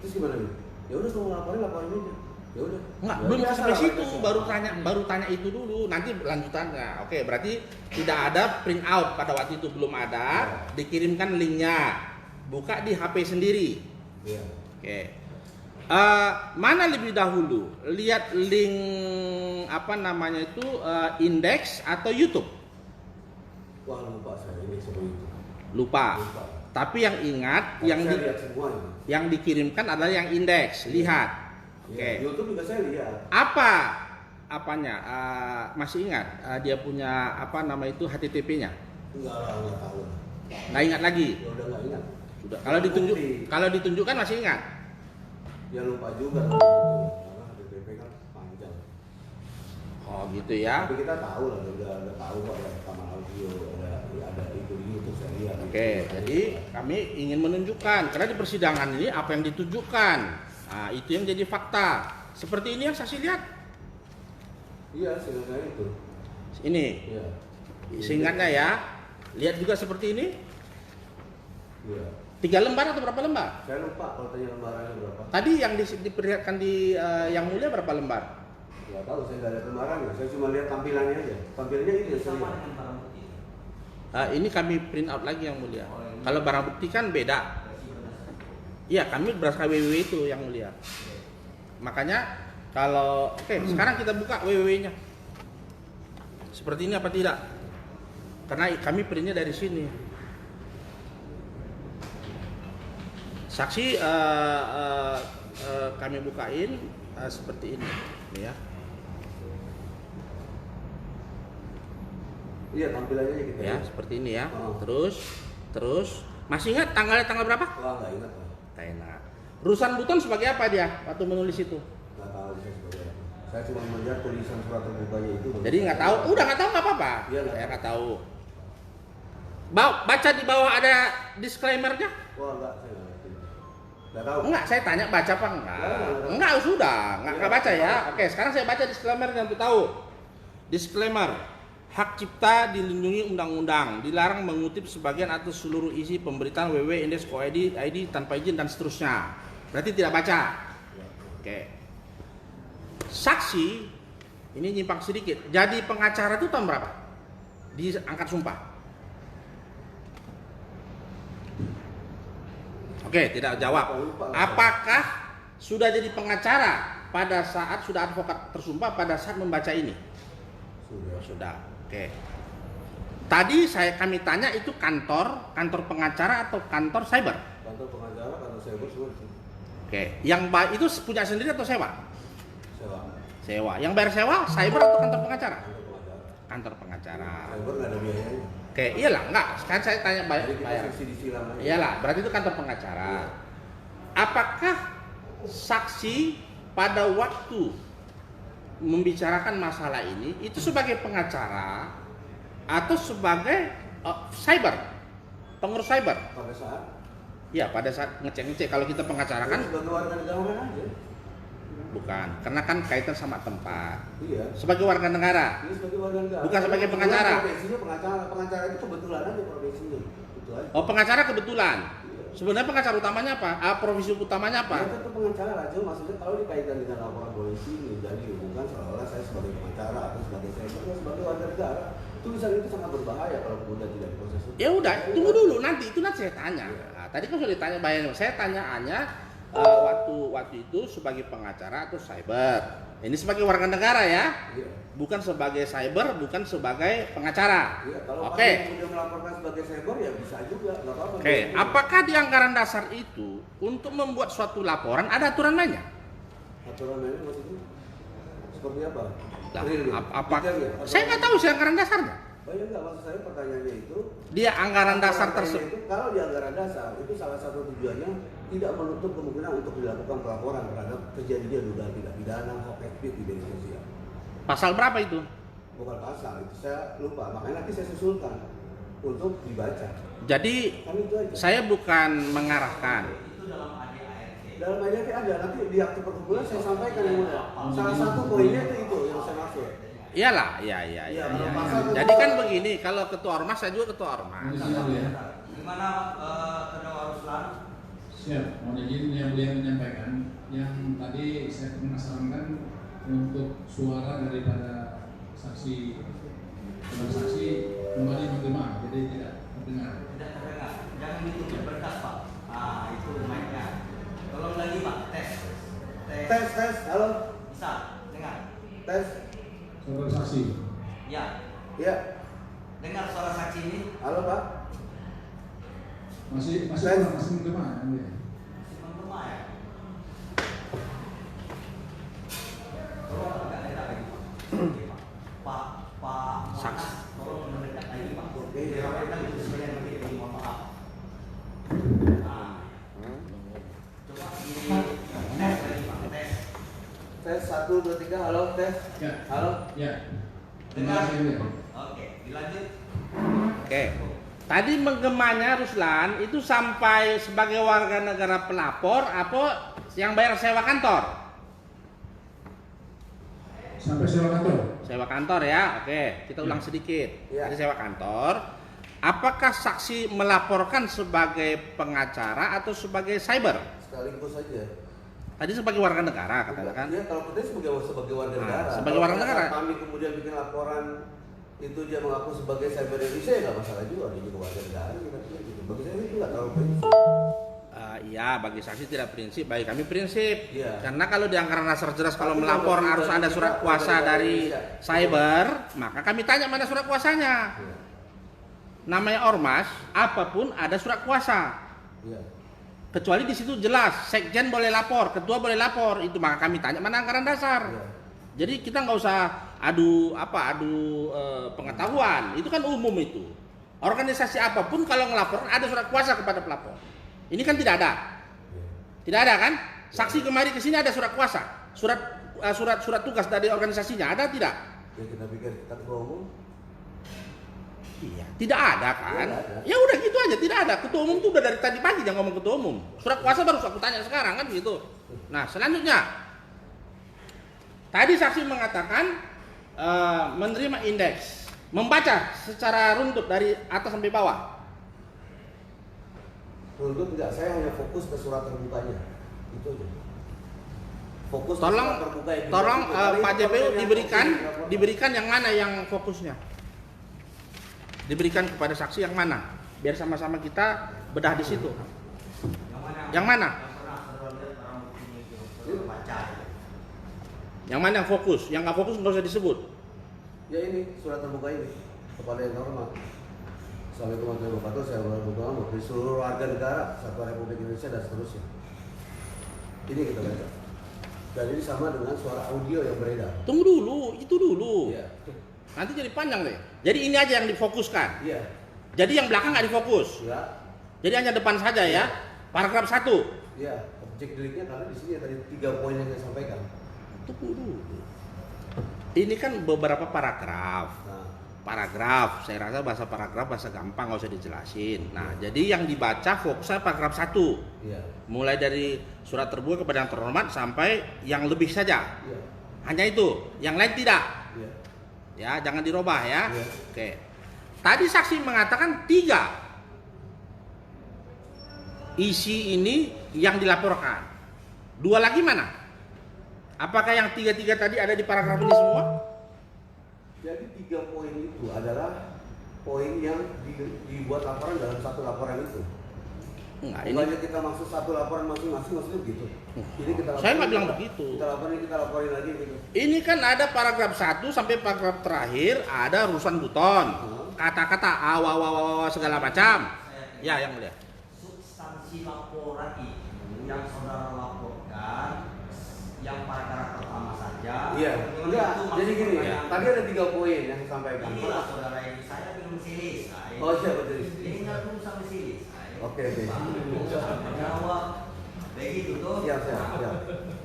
Terus gimana nih? Ya udah kalau laporin aja. Ya udah. Enggak, Ya, belum biasa sampai lah, situ, biasa. baru tanya itu dulu, nanti lanjutannya. Oke, berarti tidak ada print out pada waktu itu belum ada, dikirimkan linknya, buka di HP sendiri. Iya. Oke. Mana lebih dahulu? Lihat link apa namanya itu indeks atau YouTube? Wah lupa saya ini semua itu. Lupa. Lupa. Tapi yang ingat, Tapi yang saya lihat semua ini. yang dikirimkan adalah yang indeks. Lihat. Oke. Ya, YouTube juga saya lihat. Apanya? Masih ingat? Dia punya apa nama itu HTTP-nya? Enggak lah, enggak tahu. Nggak ingat lagi. Ya udah enggak ingat. Sudah. Bukti. Kalau ditunjukkan masih ingat. Ya lupa juga. Karena DPP kan panjang. Oh gitu ya. Tapi kita tahu lah, udah tahu kok ada rekaman audio, ada itu di YouTube saya lihat. Oke, jadi kami ingin menunjukkan karena di persidangan ini apa yang ditunjukkan. Nah, itu yang jadi fakta. Seperti ini yang saksi lihat. Iya, sebenarnya itu. Ini. Iya. Seingatnya ya. Lihat juga seperti ini. Iya. 3 lembar atau berapa lembar? Saya lupa kalau tanya lembarannya berapa. Tadi yang diperlihatkan di yang mulia berapa lembar? Nggak tahu, saya nggak ada lembarannya. Saya cuma lihat tampilannya aja. Tampilannya ini yang saya Sama lihat. dengan barang bukti. Ini kami print out lagi yang mulia. Kalau barang bukti kan beda. Iya, kami berdasarkan WWW itu yang mulia. Makanya kalau sekarang kita buka WWW-nya. Seperti ini apa tidak? Karena kami printnya dari sini. Saksi kami bukain seperti ini, ya. Iya, tampilannya kita Ya, lihat. seperti ini ya. Oh. Terus masih ingat tanggal berapa? Wah, nggak ingat lah. Tena. Rusan Buton sebagai apa dia waktu menulis itu? Nggak tahu saya sebagai apa. Saya cuma melihat tulisan surat terbukanya itu. Jadi nggak tahu, udah nggak tahu nggak apa-apa. Iya, Saya nggak tahu. Baca di bawah ada disclaimer-nya? Wah enggak, saya nggak ngerti. Nggak tahu. Enggak, saya tanya baca apa enggak? Enggak. Enggak, sudah. Enggak Iya. baca ya. Oke, sekarang saya baca disclaimer-nya untuk tahu. Disclaimer. Hak cipta dilindungi undang-undang, dilarang mengutip sebagian atau seluruh isi pemberitaan www.index.co.id tanpa izin dan seterusnya. Berarti tidak baca. Oke. Saksi ini nyimpang sedikit. Jadi pengacara itu tahun berapa? Diangkat sumpah. Oke, tidak jawab. Apakah sudah jadi pengacara pada saat sudah advokat tersumpah pada saat membaca ini? Sudah. Oke. Tadi kami tanya itu kantor pengacara atau kantor cyber? Kantor pengacara, kantor cyber semua itu. Oke. Yang itu punya sendiri atau sewa? Sewa. Sewa. Yang bayar sewa cyber atau kantor pengacara? Kantor pengacara. Kantor pengacara. Cyber nggak ada biayanya. Oke, iyalah, enggak. Sekarang saya tanya Jadi kita bayar. subsidi silang aja. Iyalah, berarti itu kantor pengacara. Apakah saksi pada waktu membicarakan masalah ini itu sebagai pengacara atau sebagai cyber, pengurus cyber? Pada saat Ya, pada saat ngecek kalau kita pengacara kan sebagai warga negara aja. bukan, karena kan kaitan sama tempat. Iya. Sebagai warga negara. Ini sebagai warga negara. Bukan sebagai pengacara. Profesinya pengacara. Pengacara itu kebetulan aja profesinya. Itu aja. Oh, pengacara kebetulan. Sebenarnya pengacara utamanya apa? Profesi utamanya apa? Ya itu pengacara, cuma maksudnya kalau dikaitkan dengan laporan polisi menjadi hubungan seolah-olah saya sebagai pengacara atau sebagai saya sebagai warga negara. Tulisan itu sangat berbahaya kalau kemudian tidak diproses. Ya udah, tunggu dulu nanti saya tanya. Nah, tadi kan sudah ditanya bayangin. Saya tanya hanya waktu itu sebagai pengacara atau cyber. Ini sebagai warga negara ya. Iya. Bukan sebagai cyber, bukan sebagai pengacara. Iya, kalau Oke. kemudian melaporkan sebagai cyber ya bisa juga, nggak apa-apa. Oke, apakah di anggaran dasar itu untuk membuat suatu laporan ada aturan mainnya? Aturan ini maksudnya seperti apa? Lah, Real, apa? detail ya? Saya nggak tahu sih anggaran dasarnya. Oh iya enggak, maksud saya pertanyaannya itu Dia anggaran dasar pertanyaannya tersebut. itu, kalau di anggaran dasar itu salah satu tujuannya tidak menutup kemungkinan untuk dilakukan pelaporan terhadap terjadinya dugaan tindak pidana hak etik di media sosial. Pasal berapa itu? Bukan pasal, itu saya lupa, makanya nanti saya susulkan untuk dibaca. Jadi Kan itu aja. saya bukan mengarahkan. Itu dalam ADART. Dalam ADART ada, nanti di akte perkumpulan saya sampaikan yang mulia. Salah satu poinnya itu yang saya maksud. Iyalah, iya. Iya, kalau pasal itu- Jadi kan begini, kalau ketua ormas saya juga ketua ormas. Ini siap ya. Gimana terdakwa Ruslan? Siap. Mohon izin yang beliau menyampaikan yang tadi saya penasaran untuk suara daripada saksi kembali menggema, jadi tidak terdengar. Tidak terdengar. Jangan ditutup berkas, Pak. Ah, itu mic-nya. Tolong lagi, Pak. Tes. Tes, halo, Bisa dengar? tes, Saudara saksi. Ya. ya, Dengar suara saksi ini? halo Pak. Masih Tes. masih menggema ya, Mulia? Masih menggema ya? Tolong agak dekat lagi, Pak. Oke, Pak. Pak Saksi. tolong mendekat lagi, Pak. Oke. Biar kita itu sekalian nanti jadi mohon maaf. Nah. Coba tes lagi, Pak. Tes. Tes 1, 2, 3, halo, tes. Ya. Halo. Ya. Terima Dengar? kasih, Mulia. Oke, dilanjut. Oke. Tadi menggemanya Ruslan itu sampai sebagai warga negara pelapor apa yang bayar sewa kantor? Sampai sewa kantor. Sewa kantor ya. Oke, kita ulang sedikit. Ya. Jadi sewa kantor. Apakah saksi melaporkan sebagai pengacara atau sebagai cyber? Sekaligus saja. Tadi sebagai warga negara katakan. Ya, kalau kita sebagai warga Nah, negara. sebagai Kalau warga pada negara. saat kami kemudian bikin laporan itu dia mengaku sebagai cyber Indonesia ya nggak masalah juga, dia juga warga negara kita bilang gitu. Bagi saya itu nggak terlalu prinsip. Iya, bagi saksi tidak prinsip, bagi kami prinsip. Iya. Karena kalau di anggaran dasar jelas kalau Tapi melapor kalau harus kita ada surat kuasa warga dari Indonesia. cyber, maka kami tanya mana surat kuasanya. Iya. Namanya ormas, apapun ada surat kuasa. Iya. Kecuali di situ jelas, sekjen boleh lapor, ketua boleh lapor, itu maka kami tanya mana anggaran dasar. Iya. Jadi kita nggak usah adu pengetahuan, itu kan umum itu. Organisasi apapun kalau ngelapor ada surat kuasa kepada pelapor. Ini kan tidak ada. Tidak ada kan? Saksi kemari ke sini ada surat kuasa, surat tugas dari organisasinya, ada tidak? Ya kita pikir kita ketua umum. Iya, tidak ada kan? Tidak ada. Ya udah gitu aja, tidak ada. Ketua umum tuh udah dari tadi pagi yang ngomong ketua umum. Surat kuasa baru aku tanya sekarang kan gitu. Nah selanjutnya, tadi saksi mengatakan menerima indeks, membaca secara runtut dari atas sampai bawah. Runtut tidak, saya hanya fokus ke surat terbukanya. Itu aja. Fokus ke Tolong, surat terbuka yang tolong kita- Karena Pak itu JPU konten yang diberikan yang mana yang fokusnya? Diberikan kepada saksi yang mana? Biar sama-sama kita bedah di situ. Yang mana? Yang pernah saudara lihat barang buktinya itu, saudara baca. Yang mana yang fokus? Yang nggak fokus nggak usah disebut. Ya ini surat terbuka ini kepada yang hormat. Assalamualaikum warahmatullahi wabarakatuh. Saya berdoa dari seluruh warga negara Satuan Republik Indonesia dan seterusnya. Ini kita baca. Dan ini sama dengan suara audio yang beredar. Tunggu dulu, itu dulu. Iya. Nanti jadi panjang deh. Jadi ini aja yang difokuskan. Iya. Jadi yang belakang nggak difokus. Ya. Jadi hanya depan saja ya. Paragraf 1. Iya. Objek deliknya karena di sini tadi 3 poin yang saya sampaikan. Tunggu dulu. Ini kan beberapa paragraf. Nah, Paragraf, saya rasa bahasa paragraf bahasa gampang nggak usah dijelasin. Nah, jadi yang dibaca fokusnya paragraf 1. iya. Mulai dari surat terbuka kepada yang terhormat sampai yang lebih saja. Iya. Hanya itu, yang lain tidak. Iya. Ya, jangan dirubah ya. Iya. Oke. Tadi saksi mengatakan 3 isi ini yang dilaporkan. 2 lagi mana? Apakah yang 3 tadi ada di paragraf ini semua? Jadi 3 poin itu adalah poin yang dibuat laporan dalam satu laporan itu. Enggak, ini Bukannya kita maksud satu laporan masing-masing, maksudnya begitu. Jadi kita Saya nggak bilang kita- begitu. Kita laporin lagi gitu. ini kan ada paragraf 1 sampai paragraf terakhir ada urusan buton. Kata-kata awa segala macam. Ya, yang mulia. Substansi laporan itu yang saudara laporkan, yang paragraf pertama saja. Iya, Yang enggak. itu Jadi gini, maksudnya tadi ada 3 poin yang disampaikan. inilah saudara ini, saya belum selesai. Oh iya betul. Ini nggak dulu sampai selesai. Oke. Jawab begitu tuh. Siap.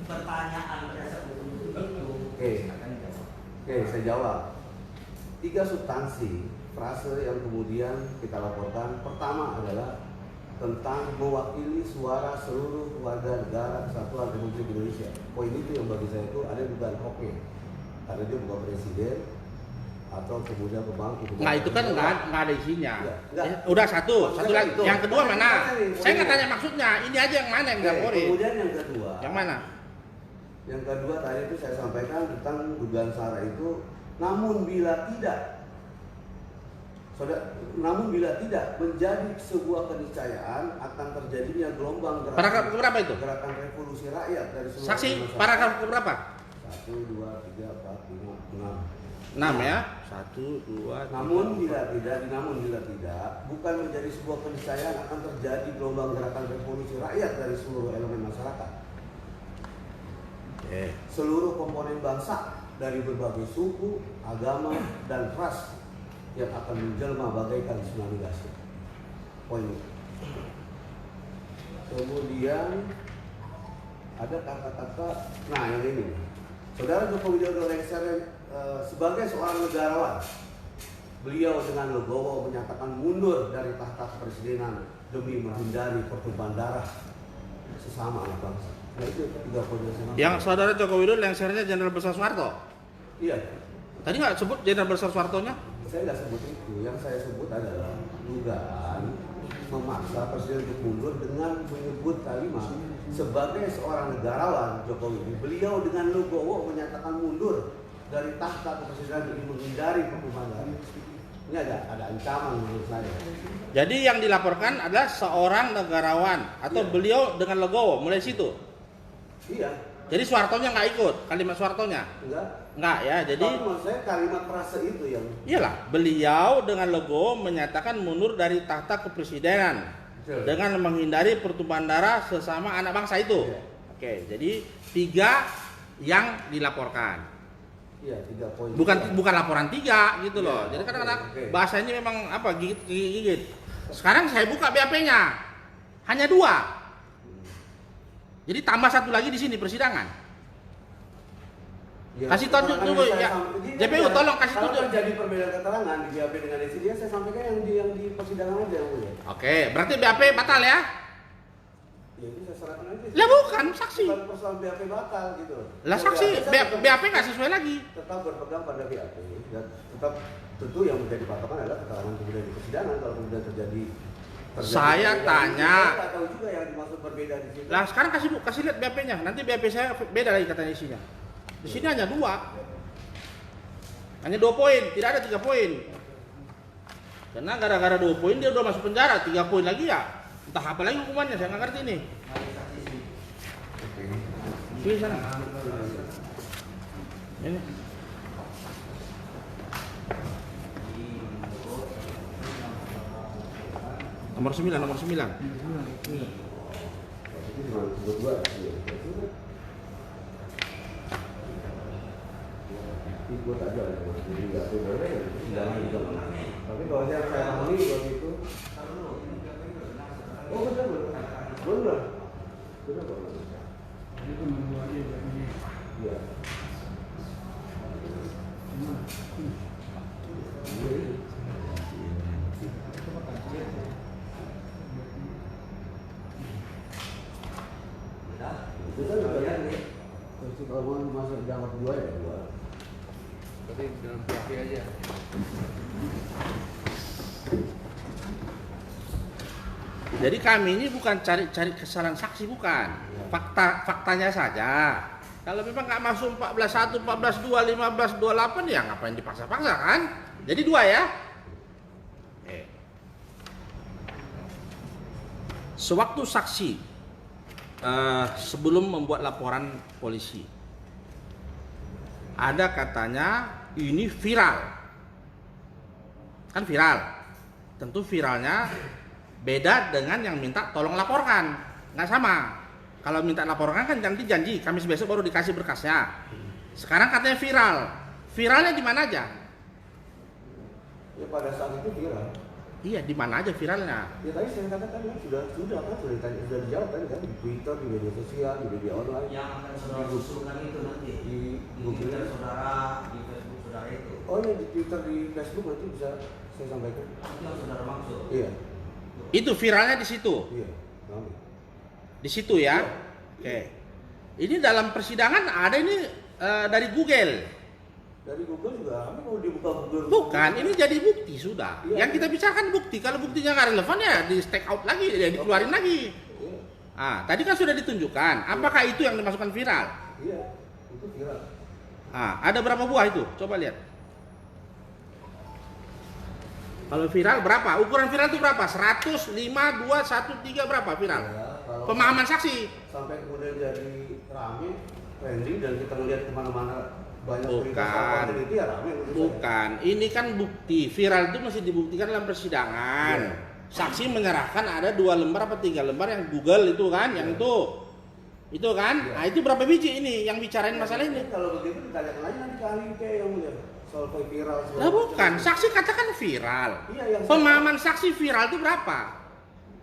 Pertanyaan tersebut itu. Oke. Oke, saya jawab. 3 substansi frase yang kemudian kita laporkan. Pertama adalah tentang mewakili suara seluruh warga negara Kesatuan Republik Indonesia. Poin itu yang bagi saya itu ada bukan oke. Karena dia bukan presiden atau kemudian pemangku. Nah, itu kan nggak ada isinya. Iya, nggak. Udah satu lagi. Itu. Yang kedua mana? Poinnya. Saya nggak tanya maksudnya. Ini aja yang mana yang Oke, dilaporin. kemudian yang kedua. Yang mana? Yang kedua tadi itu saya sampaikan tentang dugaan SARA itu, namun bila tidak menjadi sebuah keniscayaan akan terjadinya gelombang Paragraf berapa itu? gerakan revolusi rakyat dari seluruh Saksi, masyarakat. paragraf berapa? 1, 2, 3, 4, 5, 6. 6 ya. 1, 2, 3. Namun bila tidak, bukan menjadi sebuah keniscayaan akan terjadi gelombang gerakan revolusi rakyat dari seluruh elemen masyarakat. Seluruh komponen bangsa dari berbagai suku, agama, dan ras yang akan menjelma bagaikan tsunami dahsyat. Poin itu. Kemudian ada kata-kata, nah yang ini, Saudara Joko Widodo lengser sebagai seorang negarawan, beliau dengan legowo menyatakan mundur dari tahta kepresidenan demi menghindari pertumpahan darah sesama anak bangsa. Nah itu 3 poin yang saya Yang saudara Joko Widodo lengsernya Jenderal Besar Soeharto. Iya. Tadi nggak sebut Jenderal Besar Soeharto-nya? Saya nggak sebut itu. Yang saya sebut adalah dugaan memaksa presiden untuk mundur dengan menyebut kalimat sebagai seorang negarawan Jokowi. Beliau dengan legowo menyatakan mundur dari tahta kepresidenan demi menghindari pertumpahan darah. Ini ada ancaman menurut saya. Jadi yang dilaporkan adalah seorang negarawan atau Iya. beliau dengan legowo mulai situ. Iya, Jadi Soeharto-nya nggak ikut kalimat Soeharto-nya. enggak. Nggak ya. Jadi Tapi maksud saya kalimat frase itu yang iyalah beliau dengan legowo menyatakan mundur dari tahta kepresidenan Betul. dengan menghindari pertumpahan darah sesama anak bangsa itu. Iya. Oke, jadi 3 yang dilaporkan. iya 3 poin. Bukan laporan 3 gitu loh. Iya, Jadi kadang-kadang oke. bahasa ini memang apa gigit. Sekarang saya buka BAP-nya. Hanya 2. Jadi tambah satu lagi di sini persidangan. Ya, Kasih tahu keterangan dulu yang saya ya. sampaikan- JPU tolong kasih kalau tunjuk. terjadi perbedaan keterangan di BAP dengan isi dia, saya sampaikan yang di persidangan aja yang mulia. Oke, berarti BAP batal ya? Ya itu saya serahkan aja. Lah bukan saksi. Bukan persoalan BAP batal gitu. Lah saksi saya BAP nggak sesuai lagi. tetap berpegang pada BAP dan tetap tentu yang menjadi patokan adalah keterangan kemudian di persidangan. Kalau kemudian terjadi Saya perbedaan, tanya. saya nggak tahu juga yang dimaksud berbeda di situ. Lah sekarang kasih lihat BAP-nya. Nanti BAP saya beda lagi katanya isinya. Di sini hanya 2. Hanya 2 poin, tidak ada 3 poin. Karena gara-gara 2 poin dia udah masuk penjara, 3 poin lagi ya. Entah apa lagi hukumannya, saya nggak ngerti nih. Sini sana. Ini. Nomor 9. Itu cuma berdua. Iya. Ikut aja, jadi nggak boleh ya. Jangan juga. Tapi kalau saya pahami waktu itu, oh benar. Ini cuma 2 aja ini. Iya. Itu kan banyak nih. Kalau mau masuk dianggap 2 ya 2. Tapi dalam BAP aja. Jadi kami ini bukan cari kesalahan saksi, bukan. Faktanya saja. Kalau memang nggak masuk 14.1, 14.2, 15.28 ya ngapain dipaksa-paksa kan? Jadi 2 ya. Sewaktu saksi sebelum membuat laporan polisi, ada katanya ini viral. Kan viral. Tentu viralnya beda dengan yang minta tolong laporkan. Nggak sama. Kalau minta laporkan kan janji Kamis besok baru dikasih berkasnya. Sekarang katanya viral. Viralnya di mana aja? Ya pada saat itu viral. Iya, di mana aja viralnya? Ya tadi saya katakan kan sudah dijawab kan di Twitter, di media sosial, di media online. Yang akan saudara usulkan itu nanti Di di Twitter saudara, di Facebook saudara itu. Oh ya di Twitter, di Facebook nanti bisa saya sampaikan. Itu yang saudara maksud. Iya, Itu viralnya di situ. iya. Kami. Di situ ya. Oke. Ini dalam persidangan ada ini dari Google. Dari Google juga, kami mau dibuka Google. Bukan, ini jadi bukti sudah. Iya. Yang kita bicarakan bukti. Kalau buktinya nggak relevan ya di take out lagi, ya dikeluarin lagi. Iya, Ah, tadi kan sudah ditunjukkan. Apakah itu yang dimasukkan viral? iya, itu viral. Ah, ada berapa buah itu? Coba lihat. Kalau viral berapa? Ukuran viral itu berapa? 100, 5, 2, 1, 3 berapa viral? Ya, kalau Pemahaman saksi. sampai kemudian jadi rame, trending dan kita melihat kemana-mana banyak berita soal Bukan. konten itu ya rame. menurut saya. Bukan, ini kan bukti. Viral itu masih dibuktikan dalam persidangan. Iya. Saksi menyerahkan ada 2 lembar apa 3 lembar yang Google itu kan, yang itu. Itu kan? Iya. Nah, itu berapa biji ini yang bicarain masalah ini? Kalau begitu ditanyakan lagi nanti ke ahli ITE yang mulia soal viral. segala Lah macam. bukan, saksi katakan viral. Iya, yang Pemahaman saksi viral itu berapa?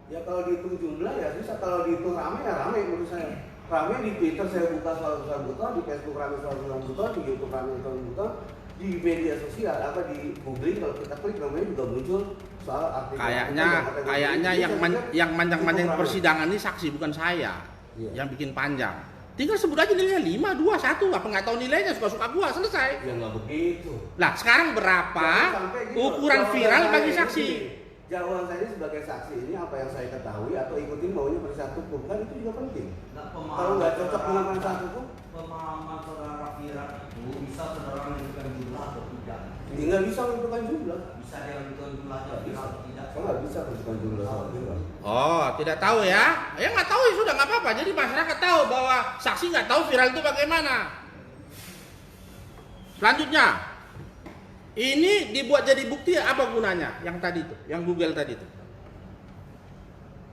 Ya kalau dihitung jumlah ya bisa, kalau dihitung rame ya rame menurut saya. Rame di Twitter saya buka soal buta, di Facebook rame soal buta, di YouTube rame soal buta, di media sosial apa di googling kalau kita klik namanya juga muncul soal artikel. Kayaknya yang manjang-manjang persidangan ini saksi bukan saya. Iya. Yang bikin panjang. Tinggal sebut aja nilainya 5, 2, 1, apa nggak tahu nilainya, suka-suka gua, selesai. Ya nggak begitu. Lah sekarang berapa Jangan sampai gitu. ukuran Jawaban viral saya bagi ini, saksi? Jawaban saya sebagai saksi ini apa yang saya ketahui atau ikutin maunya penasihat hukum kan itu juga penting. Nah, Kalau nggak cocok dengan penasihat hukum, pemahaman saudara viral itu bisa saudara menentukan jumlah atau tidak. ya nggak bisa menentukan jumlah. Bisa dia menentukan jumlahnya viral atau tidak. Saya nggak bisa menentukan jumlah soal viral. Oh, tidak tahu ya? Ya nggak tahu ya sudah nggak apa-apa. Jadi masyarakat tahu bahwa saksi nggak tahu viral itu bagaimana. Selanjutnya, ini dibuat jadi bukti apa gunanya? Yang tadi itu, yang Google tadi itu.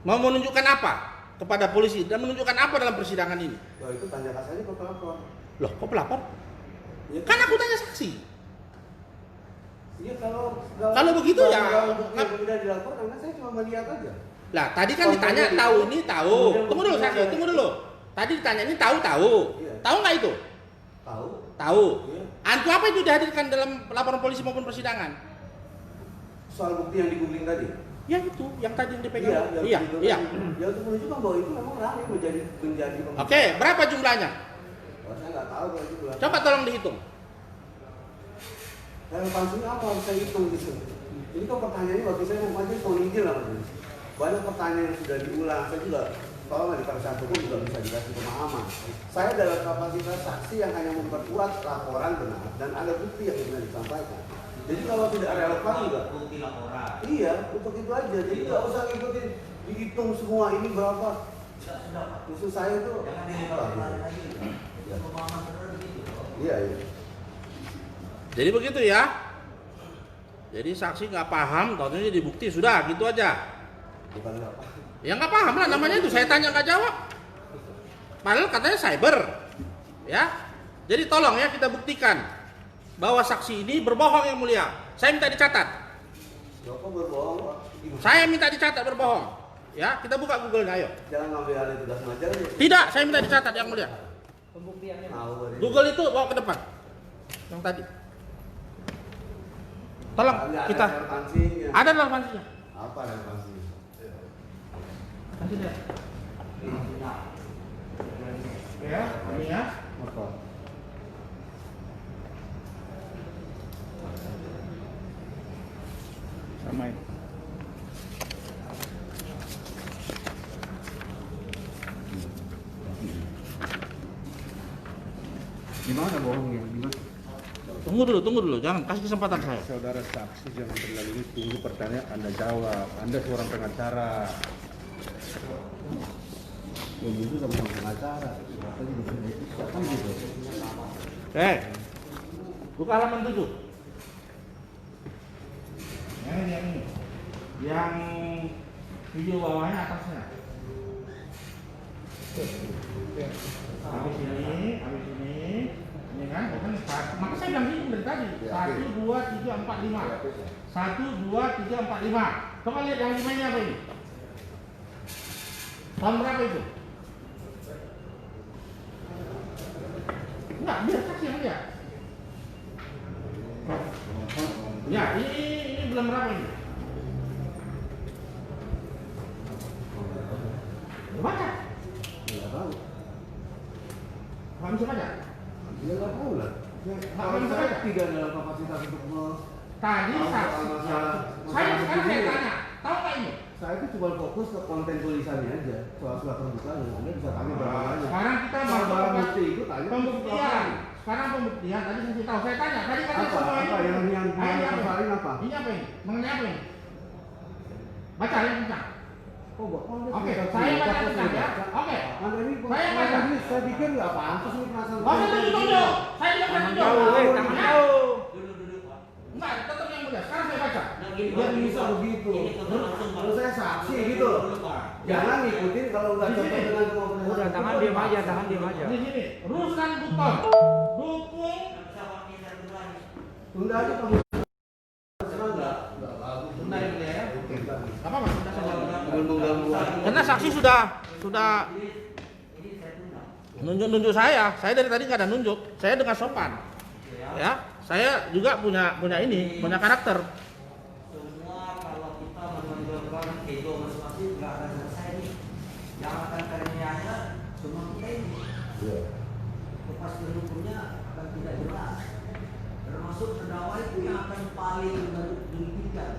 Mau menunjukkan apa kepada polisi dan menunjukkan apa dalam persidangan ini? Wah itu tanyakan saja ke pelapor. Loh, kok pelapor? Ya, Kan aku tanya saksi. Iya Kalau begitu ya, nggak kemudian dilaporkan kan saya cuma melihat aja. Lah, tadi kan ditanya tahu ini tahu. Tunggu dulu saksi, tunggu dulu. Tadi ditanya ini tahu. Iya. Tahu nggak itu? Tahu? Tahu. Iya. Untuk apa itu dihadirkan dalam laporan polisi maupun persidangan? Soal bukti yang di googling tadi. Ya itu, yang tadi yang dipegang. Iya. Iya. Ya untuk menunjukkan bahwa itu memang rame menjadi Oke, berapa jumlahnya? Saya nggak tahu kalau itu berapa. Coba tolong dihitung. Relevansinya apa harus saya hitung gitu. Ini kok pertanyaannya waktu saya mau maju penginjil lah Mas. Banyak pertanyaan yang sudah diulang. Saya juga kalau di perusahaan hukum juga bisa dikasih pemahaman. Saya dalam kapasitas saksi yang hanya memperkuat laporan benar dan ada bukti yang bisa disampaikan. Jadi kalau tidak relevan juga bukti laporan. iya, untuk itu aja. Jadi nggak usah ngikutin dihitung semua ini berapa. Sudah Pak. Maksud saya tuh Jangan dilempar-lemparin lagi. Pemahaman benar begitu. iya. Jadi begitu ya. Jadi saksi nggak paham, tahunya jadi bukti sudah gitu aja. Bukan apa. Ya nggak paham lah namanya itu. Saya tanya nggak jawab. Padahal katanya cyber, ya. Jadi tolong ya kita buktikan bahwa saksi ini berbohong yang mulia. Saya minta dicatat. Bapak berbohong, Pak. Gimana? Saya minta dicatat berbohong. Ya, kita buka Google-nya ayo. Jangan ngambil alih tugas ngajar ya. Tidak, saya minta dicatat yang mulia. Pembuktiannya. Tahu dari Google itu bawa ke depan. Yang tadi. Tolong Nggak ada kita. relevansinya. Ada relevansinya. Apa relevansinya? Kasih lihat. Ya, ini ya. Apa? Sama ini. Gimana bohongnya? Gimana? Tunggu dulu, jangan kasih kesempatan saya. Saudara saksi jangan terlalu tunggu pertanyaan Anda jawab. Anda seorang pengacara. Ya itu sama pengacara. Katanya bisa kan gitu. Buka halaman 7. Yang ini. Yang video bawahnya atasnya. Habis ini. Ini kan, maka saya bilang ini dari tadi. 1, 2, 3, 4, 5. 1, 2, 3, 4, 5. Coba lihat yang 5 nya apa ini? Tahun berapa itu? Enggak, biar saksi yang lihat. Ya, ini bulan berapa ini? Baca. Nggak tahu. Nggak bisa baca? Dia nggak tahu lah. Kalau saya tidak dalam kapasitas untuk tadi saksi. Saya sekarang saya tanya, tahu nggak ini? saya itu cuma fokus ke konten tulisannya aja. Soal surat terbuka Anda bisa tanya berapa banyak. Sekarang kita Soal mau barang bukti itu tanya pembuktian. Sekarang pembuktian tadi saya tahu. Saya tanya, tadi kan apa? semua Apa yang ini persoalin apa? Ini apa ini? Mengenai apa ini? Baca yang kencang. Oh, Oke, saya baca kencang ya. Oke. Anda ini Saya baca. saya pikir nggak pantas nih perasaan. Nggak usah tunjuk-tunjuk. Saya tidak akan tunjuk. Tangan jauh. Duduk Pak. Enggak, tetap yang mulia. Sekarang saya baca. Nah, gini, Biar Pak. bisa begitu. Ini kita langsung Pak. Kalau saya saksi gitu loh. Dulu, Pak. Jangan ngikutin kalau nggak cocok dengan kemampuan. Udah, tangan diam aja. Di sini. Ruslan Buton. Dukung. Bisa pakai satu lagi. Tunda aja kamu. Senang nggak? Tunda ya mulia ya. Apa mas? Tunda saja. Mengganggu. Karena saksi sudah Ini saya tunda. nunjuk saya dari tadi nggak ada nunjuk, saya dengan sopan, ya, saya juga punya punya karakter. Semua kalau kita menunjukkan ego masing-masing nggak akan selesai nih. Yang akan karyanya cuma kita ini. Iya. Kepastian hukumnya akan tidak jelas. Termasuk terdakwa itu yang akan paling dirugikan.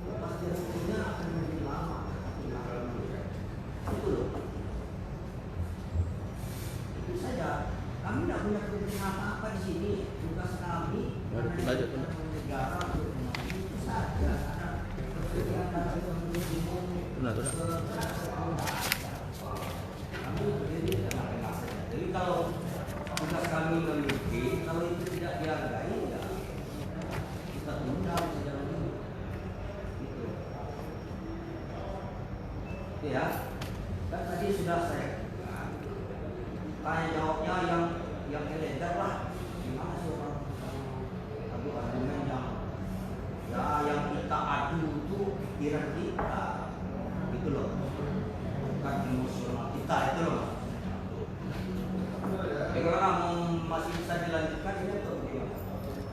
Kepastian hukumnya akan lebih lama. Itu loh. Itu saja. Kami tidak punya kepentingan apa-apa di sini. Tugas kami karena negara untuk itu saja. Kepentingan dari umum. Kami berdiri dengan relax. Jadi kalau tugas kami memiliki, kalau itu tidak dihargai, ya kita tunda sejalan ini. Gitu. Ya, kan tadi sudah saya tanya jawabnya yang elegan lah. Gimana sih orang adu argumen yang kita adu itu pikiran kita, gitu loh, bukan emosional kita itu loh.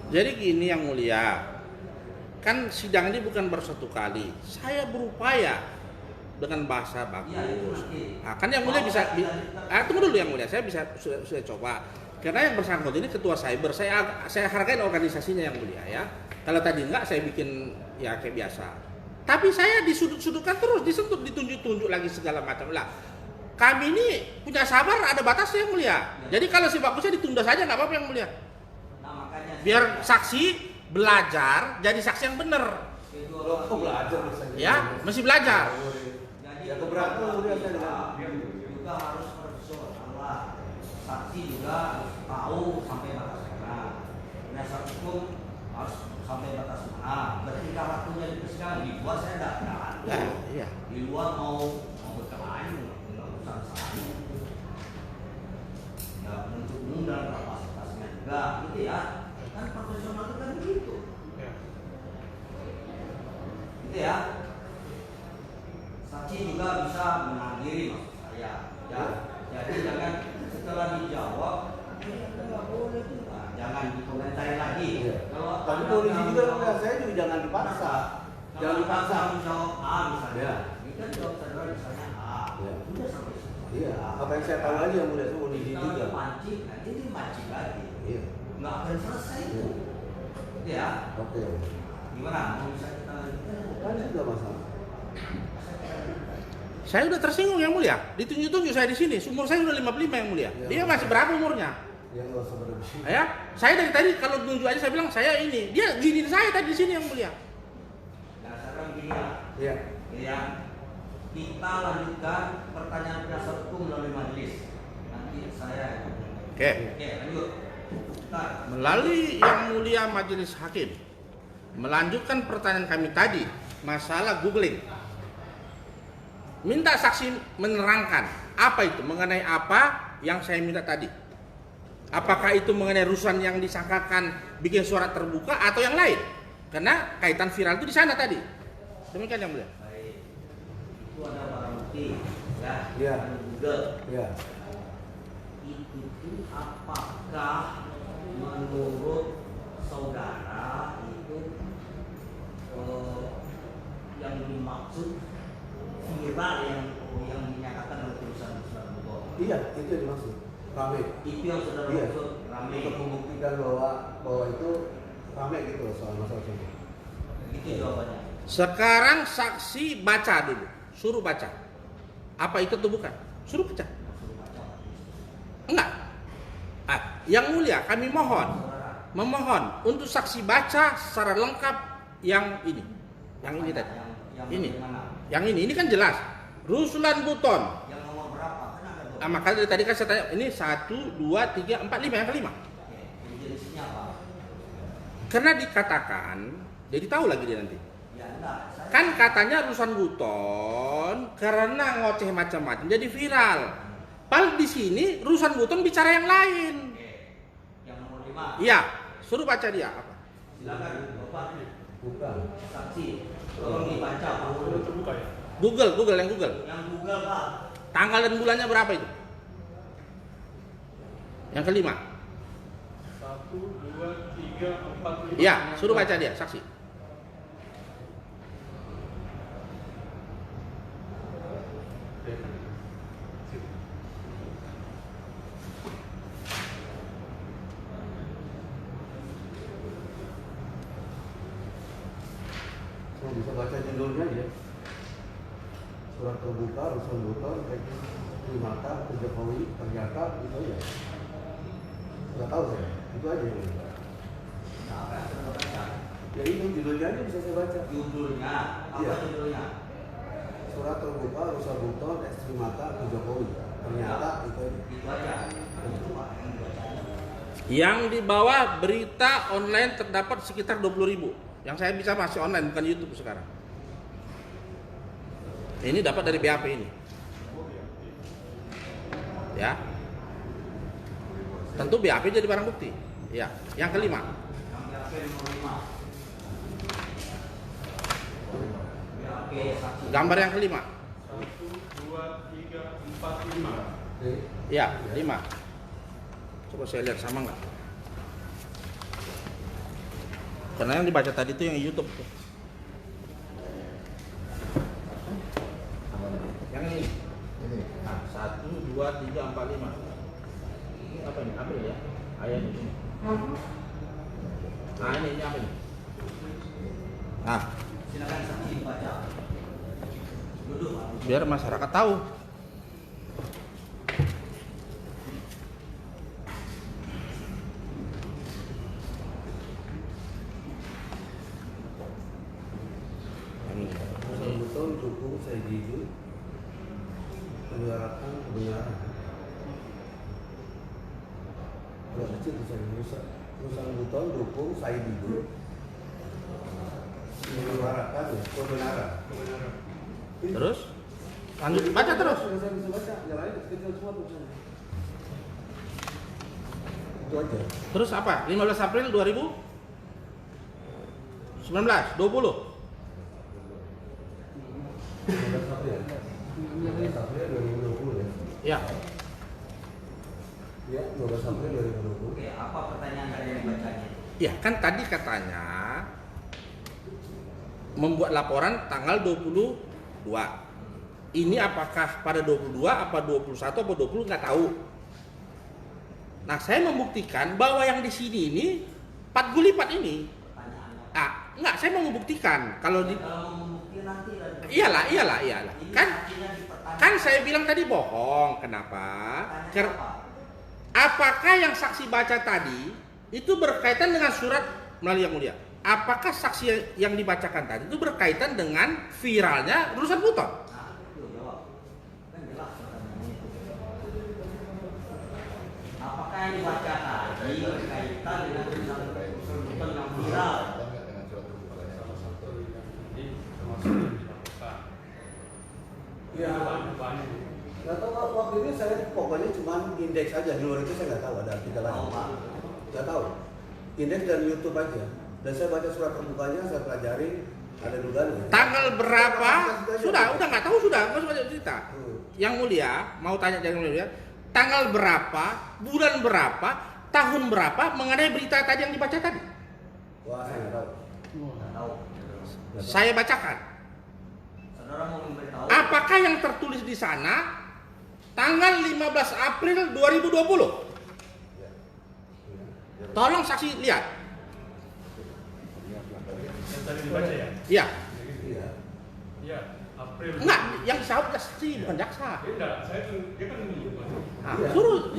Jadi gini yang mulia, kan sidang ini bukan baru satu kali. Saya berupaya dengan bahasa bagus. Nah, kan yang mulia bisa, tunggu dulu yang mulia, saya bisa sudah coba. Karena yang bersangkutan ini ketua cyber, saya hargai organisasinya yang mulia ya. Kalau tadi enggak, saya bikin ya kayak biasa. Tapi saya disudut-sudutkan terus, disentuh, ditunjuk-tunjuk lagi segala macam lah. Kami ini punya sabar, ada batasnya yang mulia. Jadi kalau si bagusnya ditunda saja nggak apa-apa yang mulia. Biar saksi belajar jadi saksi yang benar. Kok belajar misalnya? Ya, masih belajar. Ya keberatan udah juga harus profesional lah. Saksi juga harus tahu sampai batas mana. Penasihat hukum harus sampai batas mana. Ketika waktunya di persidangan di luar saya tidak ada. Iya. Di luar mau berkelahi, nggak usah saya. Ya untuk umum dan kapasitasnya juga, gitu ya. Kan profesional itu kan begitu. Gitu ya. Saksi juga bisa menghadiri maksud saya. Ya, jadi jangan setelah dijawab, nggak boleh juga. Jangan dikomentari lagi. Kalau tapi polisi juga enggak, saya juga jangan dipaksa. Jangan dipaksa menjawab A misalnya. Ya. Ini kan jawab saudara misalnya A. Ya. Udah sampai situ. Iya, apa yang saya tahu aja yang mulia itu polisi Kalau juga. dipancing, nanti dipancing lagi. Iya. Nggak akan selesai itu. Iya. Gitu ya. Oke. Gimana? Mau bisa kita lanjutkan? Kan sudah masalah. Saya udah tersinggung yang mulia. Ditunjuk-tunjuk saya di sini. Umur saya udah 55 yang mulia. Ya, Dia masih berapa umurnya? Ya nggak usah berlebih. Ya, saya dari tadi kalau tunjuk aja saya bilang saya ini. Dia giniin saya tadi di sini yang mulia. Nah sekarang gini ya. Iya. Ya, kita lanjutkan pertanyaan penasihat hukum melalui majelis. Nanti saya. Oke. Oke, lanjut. Bentar. Melalui yang mulia majelis hakim melanjutkan pertanyaan kami tadi masalah googling. Minta saksi menerangkan apa itu, mengenai apa yang saya minta tadi. Apakah itu mengenai rusuhan yang disangkakan bikin surat terbuka atau yang lain? Karena kaitan viral itu di sana tadi. Demikian yang mulia. Baik. Itu ada barang bukti. Ya. Iya. Ada Google. Iya. Itu apakah menurut saudara itu yang dimaksud viral yang dinyatakan oleh tulisan surat bohong? Iya, itu yang dimaksud. Rame. Itu yang saudara Iya. maksud rame. Untuk membuktikan bahwa itu rame gitu soal masalah itu. Itu jawabannya. Sekarang saksi baca dulu, suruh baca. Apa itu tuh bukan? Suruh baca. Enggak. Yang mulia kami memohon untuk saksi baca secara lengkap yang ini. Yang ini tadi. Ini. Yang ini kan jelas. Ruslan Buton. Yang nomor berapa? Kan ada dua. Makanya dari tadi kan saya tanya, ini 1, 2, 3, 4, 5, yang kelima. Oke, jadi jenisnya apa? Karena dikatakan, jadi tahu lagi dia nanti. Ya enggak. Kan katanya Ruslan Buton karena ngoceh macam-macam jadi viral. Padahal di sini Ruslan Buton bicara yang lain. Oke. Yang nomor 5. Iya, suruh baca dia apa? Silakan Bapak. Bukan. Saksi. Tolong dibaca Pak. Sudah terbuka ya? Google yang Google. Yang Google Pak. Tanggal dan bulannya berapa itu? Yang kelima. 1, 2, 3, 4, 5. Iya, suruh baca dia, saksi. Saya bisa baca judulnya aja. Surat terbuka, Ruslan Buton, Primata, ke Jokowi, ternyata itu ya. Nggak tahu saya, itu aja yang ini. Nah, apa yang saudara baca? Ya itu judulnya aja bisa saya baca. Judulnya. Apa Iya. judulnya? Surat terbuka, Ruslan Buton, Primata, ke Jokowi, ternyata itu aja. Itu aja. Itu Pak yang dibacanya. Yang di bawah berita online terdapat sekitar 20.000. Yang saya bisa masih online, bukan YouTube sekarang. Ini dapat dari BAP ini. Ya. Tentu BAP jadi barang bukti. Ya. Yang kelima. Yang BAP nomor 5. BAP saksi. Gambar yang kelima. 1, 2, 3, 4, 5. Ya, 5. Coba saya lihat sama nggak? Karena yang dibaca tadi itu yang YouTube tuh. Yang ini. Nah, 1, 2, 3, 4, 5. Ini apa ini? April ya? Ayat ini. Nah, ini apa ini? Nah, Silakan saksi baca. Duduk, Pak. biar masyarakat tahu. Betul dukung saya jujur menyuarakan kebenaran. Kalau kecil tulisan Buton dukung saya jujur menyuarakan kebenaran. Terus lanjut baca terus. Saya bisa baca, yang lain kecil semua tulisannya. Itu aja. Terus apa? 15 April 2019, 20. 15 April 2020 ya. Ya. Ya, 12 April 2020. Oke, apa pertanyaan tadi yang dibacanya? Ya, kan tadi katanya membuat laporan tanggal 22. Ini apakah pada 22, apa 21, apa 20 nggak tahu. Nah, saya membuktikan bahwa yang di sini ini 4 gulipat ini. Pertanyaannya. Ah, enggak, saya mau membuktikan kalau di Kalau mau membuktikan nanti lah. iyalah. Ini Kan saksinya dipertanyakan. kan saya bilang tadi bohong. Kenapa? Pertanyaan apa? Apakah yang saksi baca tadi itu berkaitan dengan surat melalui Yang Mulia? Apakah saksi yang dibacakan tadi itu berkaitan dengan viralnya urusan Buton? Nah, itu jawab. Kan jelas pertanyaannya itu. Apakah yang dibaca tadi berkaitan dengan urusan Buton yang viral? Ya, Banyak. nggak tahu waktu itu saya pokoknya cuma indeks aja, di luar itu saya nggak tahu ada artikel lain. Tahu, Pak. Nggak tahu. Indeks dan YouTube aja. Dan saya baca surat terbukanya, saya pelajari ada dugaan. Tanggal berapa? Sudah nggak tahu sudah, nggak usah banyak cerita. Yang Mulia mau tanya Yang Mulia, tanggal berapa, bulan berapa, tahun berapa mengenai berita tadi yang dibaca tadi? Wah, saya nggak tahu. Nggak tahu. Saya bacakan. Saudara mau memberitahu? Apakah yang tertulis di sana tanggal 15 April 2020? Tolong saksi lihat. Yang tadi dibaca ya? Iya. Iya. Iya, April. Enggak, yang saud saksi bukan jaksa. Dia enggak, dia kan menunjukkan. Nah, Iya.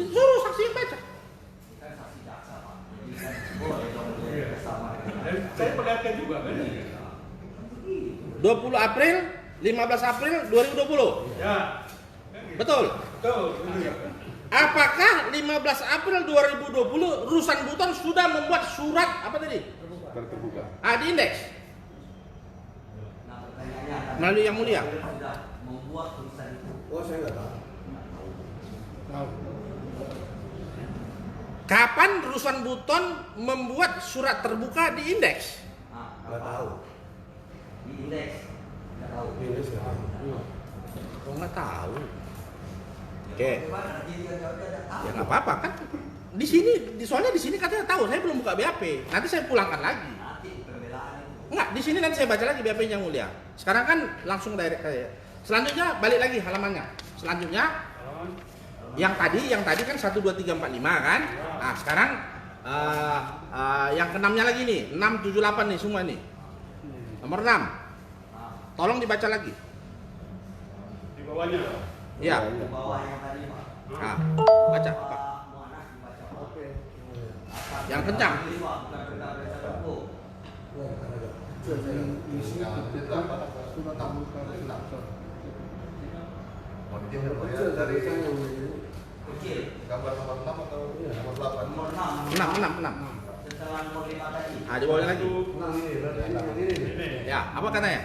suruh saksi yang baca. Kan saksi jaksa, Pak. Jadi kan boleh dong Iya. bersama. Dan saya perlihatkan juga kan? 20 April, 15 April 2020. Ya. Betul. Betul. Iya. Apakah 15 April 2020 Rusan Buton sudah membuat surat apa tadi? Terbuka. Di indeks Nah, pertanyaannya akan melalui Yang Mulia. sudah membuat tulisan itu. Oh, saya nggak tahu. Kapan Rusan Buton membuat surat terbuka di indeks? Nah, Nggak tahu. di indeks. Nggak tahu. Indeks nggak tahu. Kok nggak tahu? Oke. Bagaimana? Jadi yang jawabnya ada apa? Ya nggak apa-apa kan. Di sini, soalnya di sini katanya tahu. Saya belum buka BAP. Nanti saya pulangkan lagi. Nanti pembelaan itu. Enggak, di sini nanti saya baca lagi BAP Yang Mulia. Sekarang kan langsung direct saya. Selanjutnya balik lagi halamannya. Selanjutnya yang tadi kan 1 2 3 4 5 kan? Nah, sekarang yang keenamnya lagi nih, 6 7 8 nih semua nih. Nomor 6. Tolong dibaca lagi. Di bawahnya. Ya. Di bawah yang tadi, Pak. Nah, baca, Pak. Mu'anas dibaca, Pak. Oke. Yang kencang. Ini, Pak, bukan berita tertentu. surat terbuka register. Kecil dari saya yang ini. Kecil. Gambar nomor 6 atau nomor 8? Nomor 6. 6. Setelah nomor 5 tadi. Di bawahnya lagi. Nah, ini berarti ini. Ini. Ya, apa katanya?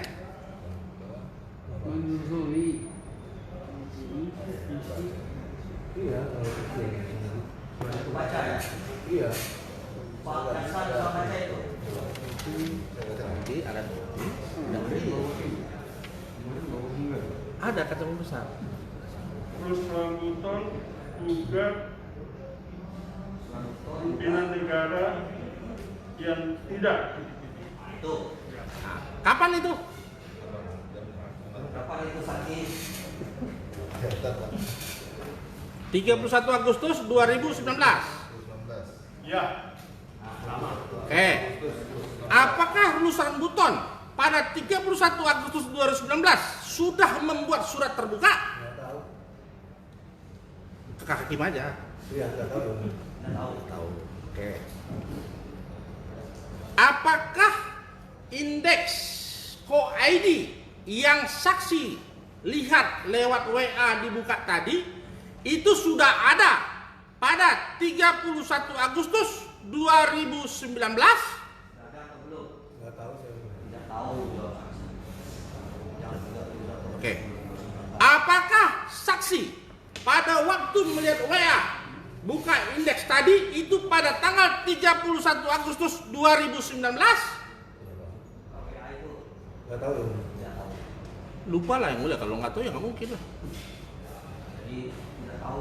Menyusui Iya, kalau kecil. Baca ya. Iya. Pak Jaksa bisa baca itu. Nanti ada ada kata besar. Terus Buton juga pimpinan negara yang tidak Itu. Nah, kapan itu? Kapan itu saksi? 31 Agustus 2019. Ya, sama. Oke. Apakah Ruslan Buton pada 31 Agustus 2019 sudah membuat surat terbuka? Nggak tahu. Ke hakim aja. Iya, nggak tahu. Nggak tahu. Tahu. Oke. Apakah indeks co-ID yang saksi lihat lewat WA dibuka tadi itu sudah ada pada 31 Agustus 2019? Ada atau belum? Nggak tahu saya. Tidak tahu jawab saksi. Yang 31. Oke. Apakah saksi pada waktu melihat WA buka indeks tadi itu pada tanggal 31 Agustus 2019? WA itu Nggak tahu. tidak tahu. Lupa lah yang mulia, kalau nggak tahu ya nggak mungkin lah. Jadi tidak tahu.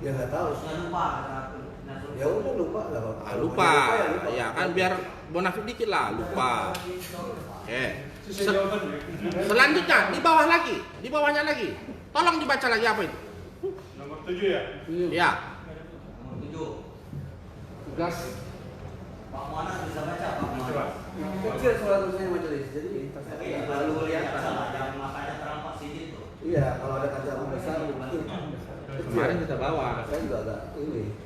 Ya nggak tahu. Harusnya lupa kata Nasrul. Ya udah lupa lah. Ah, lupa, ya kan biar bonafit dikit lah, lupa. Oke. Sisa jawaban ya. Selanjutnya di bawah lagi, di bawahnya lagi. Tolong dibaca lagi apa itu? Nomor 7 ya. Ya. Nomor 7. Tugas Pak Muhammad bisa baca Pak Coba. Muhammad. Kecil surat tulisannya majelis. Jadi Tapi nggak baru terlalu lihat kelihatan. salah yang makanya terampak sini itu. Iya, kalau ada kaca besar mungkin. Kemarin kita bawa, Saya juga agak ini.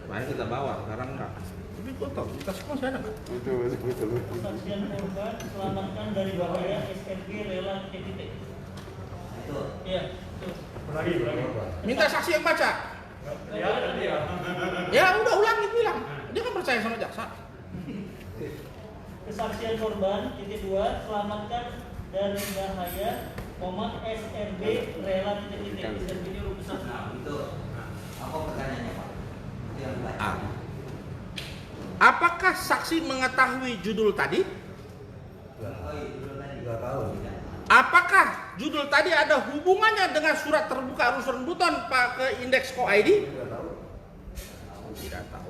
kemarin kita bawa, sekarang enggak. Tapi kok tahu kita semua saya ada nggak? Kesaksian korban selamatkan dari bahaya SRG rela titik. Itu. Iya, itu. Lagi. Minta saksi yang baca. Ya, tadi ya. Ya udah ulangi bilang. Dia kan percaya sama jaksa. Kesaksian korban titik 2 selamatkan dari bahaya SRG rela titik. SRG ini huruf besar. Nah, itu. Apa pertanyaannya Pak? Itu yang baca. A. Apakah saksi mengetahui judul tadi? Nggak tahu. Apakah judul tadi ada hubungannya dengan surat terbuka Ruslan Buton Pak ke indeks co-ID? Nggak tahu. Tidak tahu.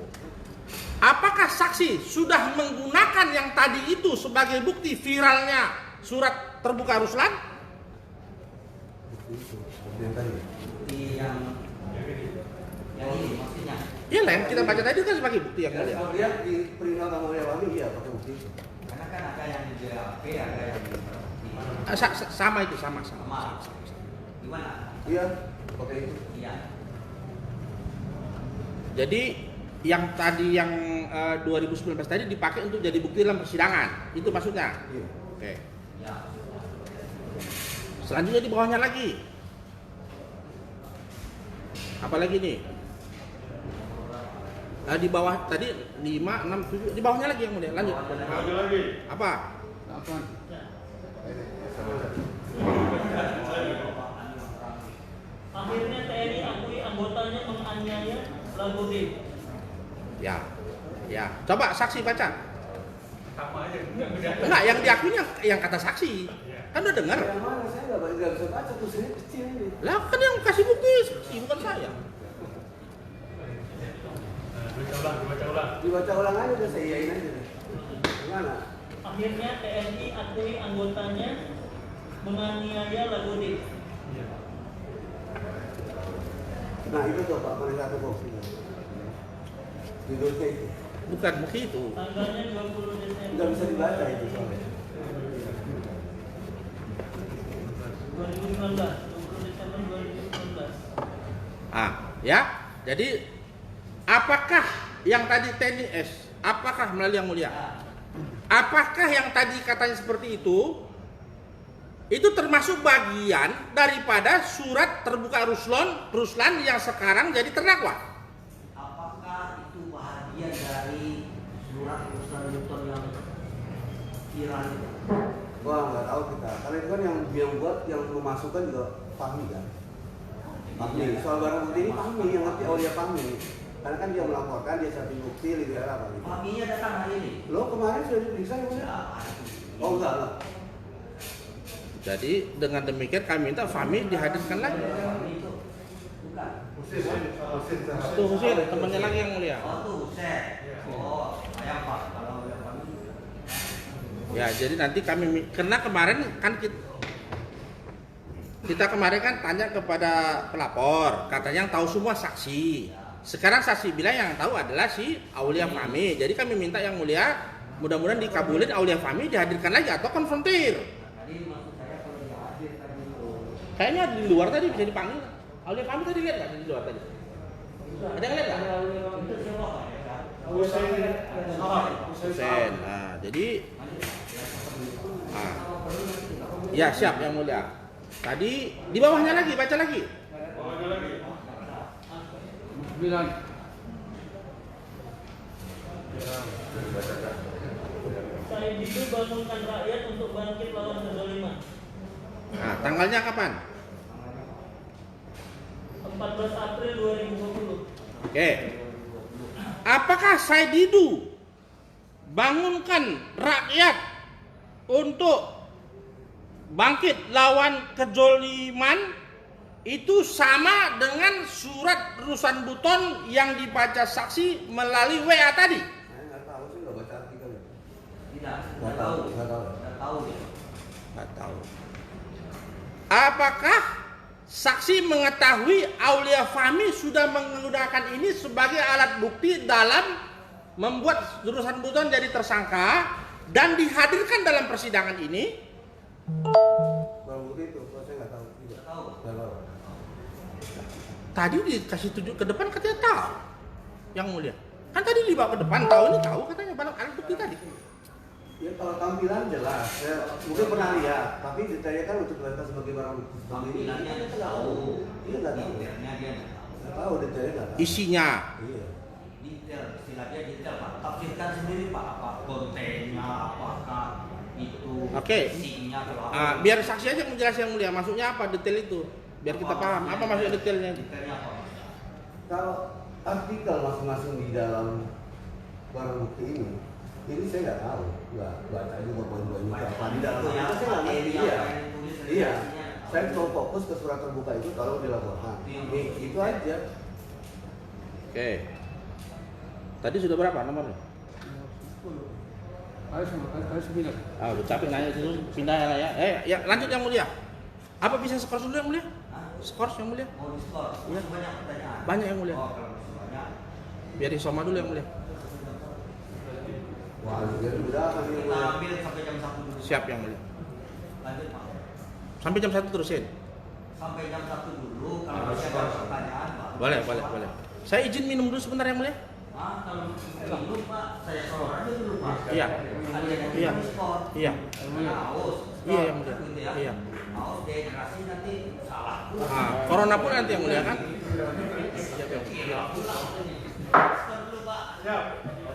Apakah saksi sudah menggunakan yang tadi itu sebagai bukti viralnya surat terbuka Ruslan? Yang tadi. Bukti yang ini maksudnya. Iya Len, kita baca tadi kan sebagai bukti yang Ya, mulia. kalau lihat di perihal kamu Lewami, iya pakai bukti. Karena kan ada yang di BAP, ada yang di Sama itu, sama. gimana? Iya, pakai itu. Iya. Jadi yang tadi yang 2019 tadi dipakai untuk jadi bukti dalam persidangan. Itu maksudnya. Iya. Oke. Ya. Selanjutnya di bawahnya lagi. Apa lagi nih? Di bawah tadi 5, 6, 7. Di bawahnya lagi yang mulia. Lanjut. Lagi lagi. Apa? 8. Akhirnya TNI akui anggotanya menganiaya Lagodin. Ya. Coba saksi baca. Sama aja. Enggak, yang diakuinya yang kata saksi. Kan udah dengar. Yang mana saya nggak bisa baca tuh, saya kecil ini. Lah kan yang kasih bukti saksi bukan saya. Baca ulang. Dibaca ulang aja udah saya iyain aja. Gimana? Akhirnya TNI akui anggotanya menganiaya Lagodin. Nah itu tuh Pak, mana satu kopi. Judulnya itu. Bukan begitu. Tanggalnya 20 Desember. Nggak bisa dibaca itu soalnya. 2019, 20 Desember 2019. Ya. Jadi apakah yang tadi TNS, apakah melalui yang mulia? Apakah yang tadi katanya seperti itu termasuk bagian daripada surat terbuka Ruslan yang sekarang jadi terdakwa? Apakah itu bahagian dari surat Ruslan Buton yang viral itu? Wah nggak tahu kita. Karena itu kan yang buat yang memasukkan juga Fahmi kan. Fahmi. Soal barang bukti ini Fahmi yang ngerti. Oh dia Fahmi. Karena kan dia melaporkan, dia cari bukti, legal apa gitu. Fahminya datang hari ini. Lo kemarin sudah diperiksa ya? Ya, Oh enggak lah. Jadi dengan demikian kami minta Fahmi dihadirkan lagi. Fahmi itu bukan. Tuh Husin, temannya lagi yang mulia. Oh tuh Husen. Oh, ayam Pak. Kalau yang Fahmi. Ya, jadi nanti kami, karena kemarin kan kita kemarin kan tanya kepada pelapor, katanya yang tahu semua saksi. Sekarang saksi bilang yang tahu adalah si Aulia Fahmi. Jadi kami minta yang mulia, mudah-mudahan dikabulin Aulia Fahmi dihadirkan lagi atau konfrontir. Tadi maksud saya kalau dia hadir tadi itu. Kayaknya di luar tadi bisa dipanggil. Aulia Fahmi tadi lihat nggak di luar tadi? Ada yang lihat nggak? Itu siapa Pak? Hussein. Nah, jadi ya siap yang mulia. Tadi di bawahnya lagi, baca lagi. Bawahnya lagi. 9. Saya itu bangunkan rakyat untuk bangkit lawan kezaliman. Nah, tanggalnya kapan? 14 April 2020. Oke. Apakah Said Didu bangunkan rakyat untuk bangkit lawan kezaliman itu sama dengan surat Rusan Buton yang dibaca saksi melalui WA tadi? Saya nggak tahu sih, nggak baca artikelnya. Tidak, Nggak tahu, nggak tahu. Nggak tahu ya. Nggak tahu. Apakah saksi mengetahui Aulia Fahmi sudah menggunakan ini sebagai alat bukti dalam membuat Rusan Buton jadi tersangka dan dihadirkan dalam persidangan ini? Barang bukti itu, saya nggak tahu. Tidak tahu. Nggak tahu. Tadi dikasih tunjuk ke depan katanya tahu, yang mulia. Kan tadi dibawa ke depan, tahu ini tahu katanya barang alat bukti tadi. Ya kalau tampilan jelas, saya mungkin pernah lihat, tapi detailnya kan untuk kelihatan sebagai barang bukti. Tampilannya dia nggak tahu. Iya nggak tahu. Detailnya dia nggak tahu. Nggak tahu detailnya nggak tahu. Isinya. Iya. Detail, istilahnya detail Pak. Tafsirkan sendiri Pak, apa kontennya, apakah itu Oke. isinya atau apa. Biar saksi aja menjelaskan yang mulia, maksudnya apa detail itu? Biar kita paham apa maksud detailnya. Detailnya apa? Kalau artikel masing-masing di dalam barang bukti ini saya nggak tahu, nggak baca juga poin-poin itu apa di dalam itu saya nggak ngerti. Iya, saya cuma fokus ke surat terbuka itu kalau dilaporkan. Itu aja. Oke. Tadi sudah berapa nomornya? Kali 9. Ah, udah capek nanya itu, pindah ya. Ya lanjut yang mulia. Apa bisa skor dulu yang mulia? Skor yang mulia? Mau di skor? Iya. Banyak pertanyaan. Banyak yang mulia. Oh, kalau banyak. Biar disoma dulu yang mulia. Wah, jadi udah kan ini. Kita ambil sampai jam 1 dulu. Siap yang mulia. Lanjut Pak. Sampai jam 1 terusin. Sampai jam 1 dulu. Kalau masih ada pertanyaan Pak. Boleh. Saya izin minum dulu sebentar yang mulia. Kalau minum Pak, saya skor aja dulu Pak. Iya. Ada yang Iya. skor. Iya. Haus. Iya yang mulia. Gitu ya. Iya. Haus dehidrasi nanti salah. Ah, corona pun nanti yang mulia kan? Skor dulu Pak. Siap.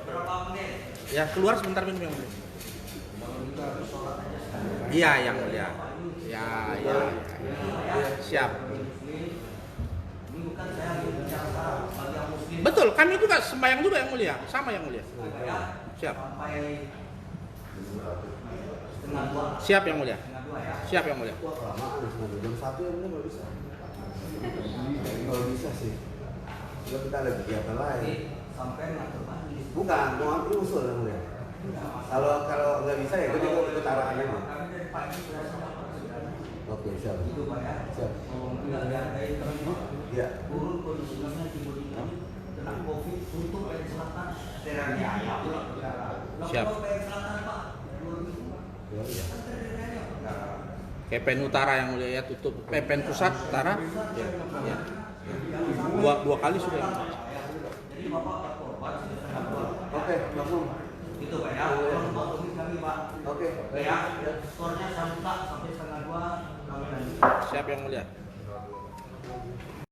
Berapa menit? Ya keluar sebentar minum yang mulia. Iya yang mulia. Ya. Siap. Ini bukan saya bicara bagi yang muslim. Betul, kami juga sembahyang juga yang mulia, sama yang mulia. Siap. Sampai setengah 2. Siap yang mulia. Setengah 2 ya. Siap yang mulia. Wah kelamaan jam 1 ya bener nggak bisa. Kalau bisa sih. Kalau kita ada kegiatan Jadi lain. sampai ngatur mandi. Bukan, mau ambil usul yang mulia. Kalau nggak bisa ya kita ikut arahan aja. Kami dari pagi sudah sama Pak. Oke, siap. Itu Pak ya. Siap. Kalau nggak dihargai terus Iya. turun kondisinya timur ini kena COVID untuk Bayan Selatan. Teraniaya pula perkara. Siap. Lalu Bayan Selatan Pak. Ya, iya. Kan teraniaya perkara. Kepen Utara yang mulia ya tutup. Kepen Pusat Utara. Ya. Dua kali sudah. Jadi Bapak tak korban sudah setengah 2. Oke, langsung. Itu Pak ya. Kalau Bapak tulis kami Pak. Oke. Ya, skornya saya buka sampai setengah 2 kami lanjut. Siap yang mulia.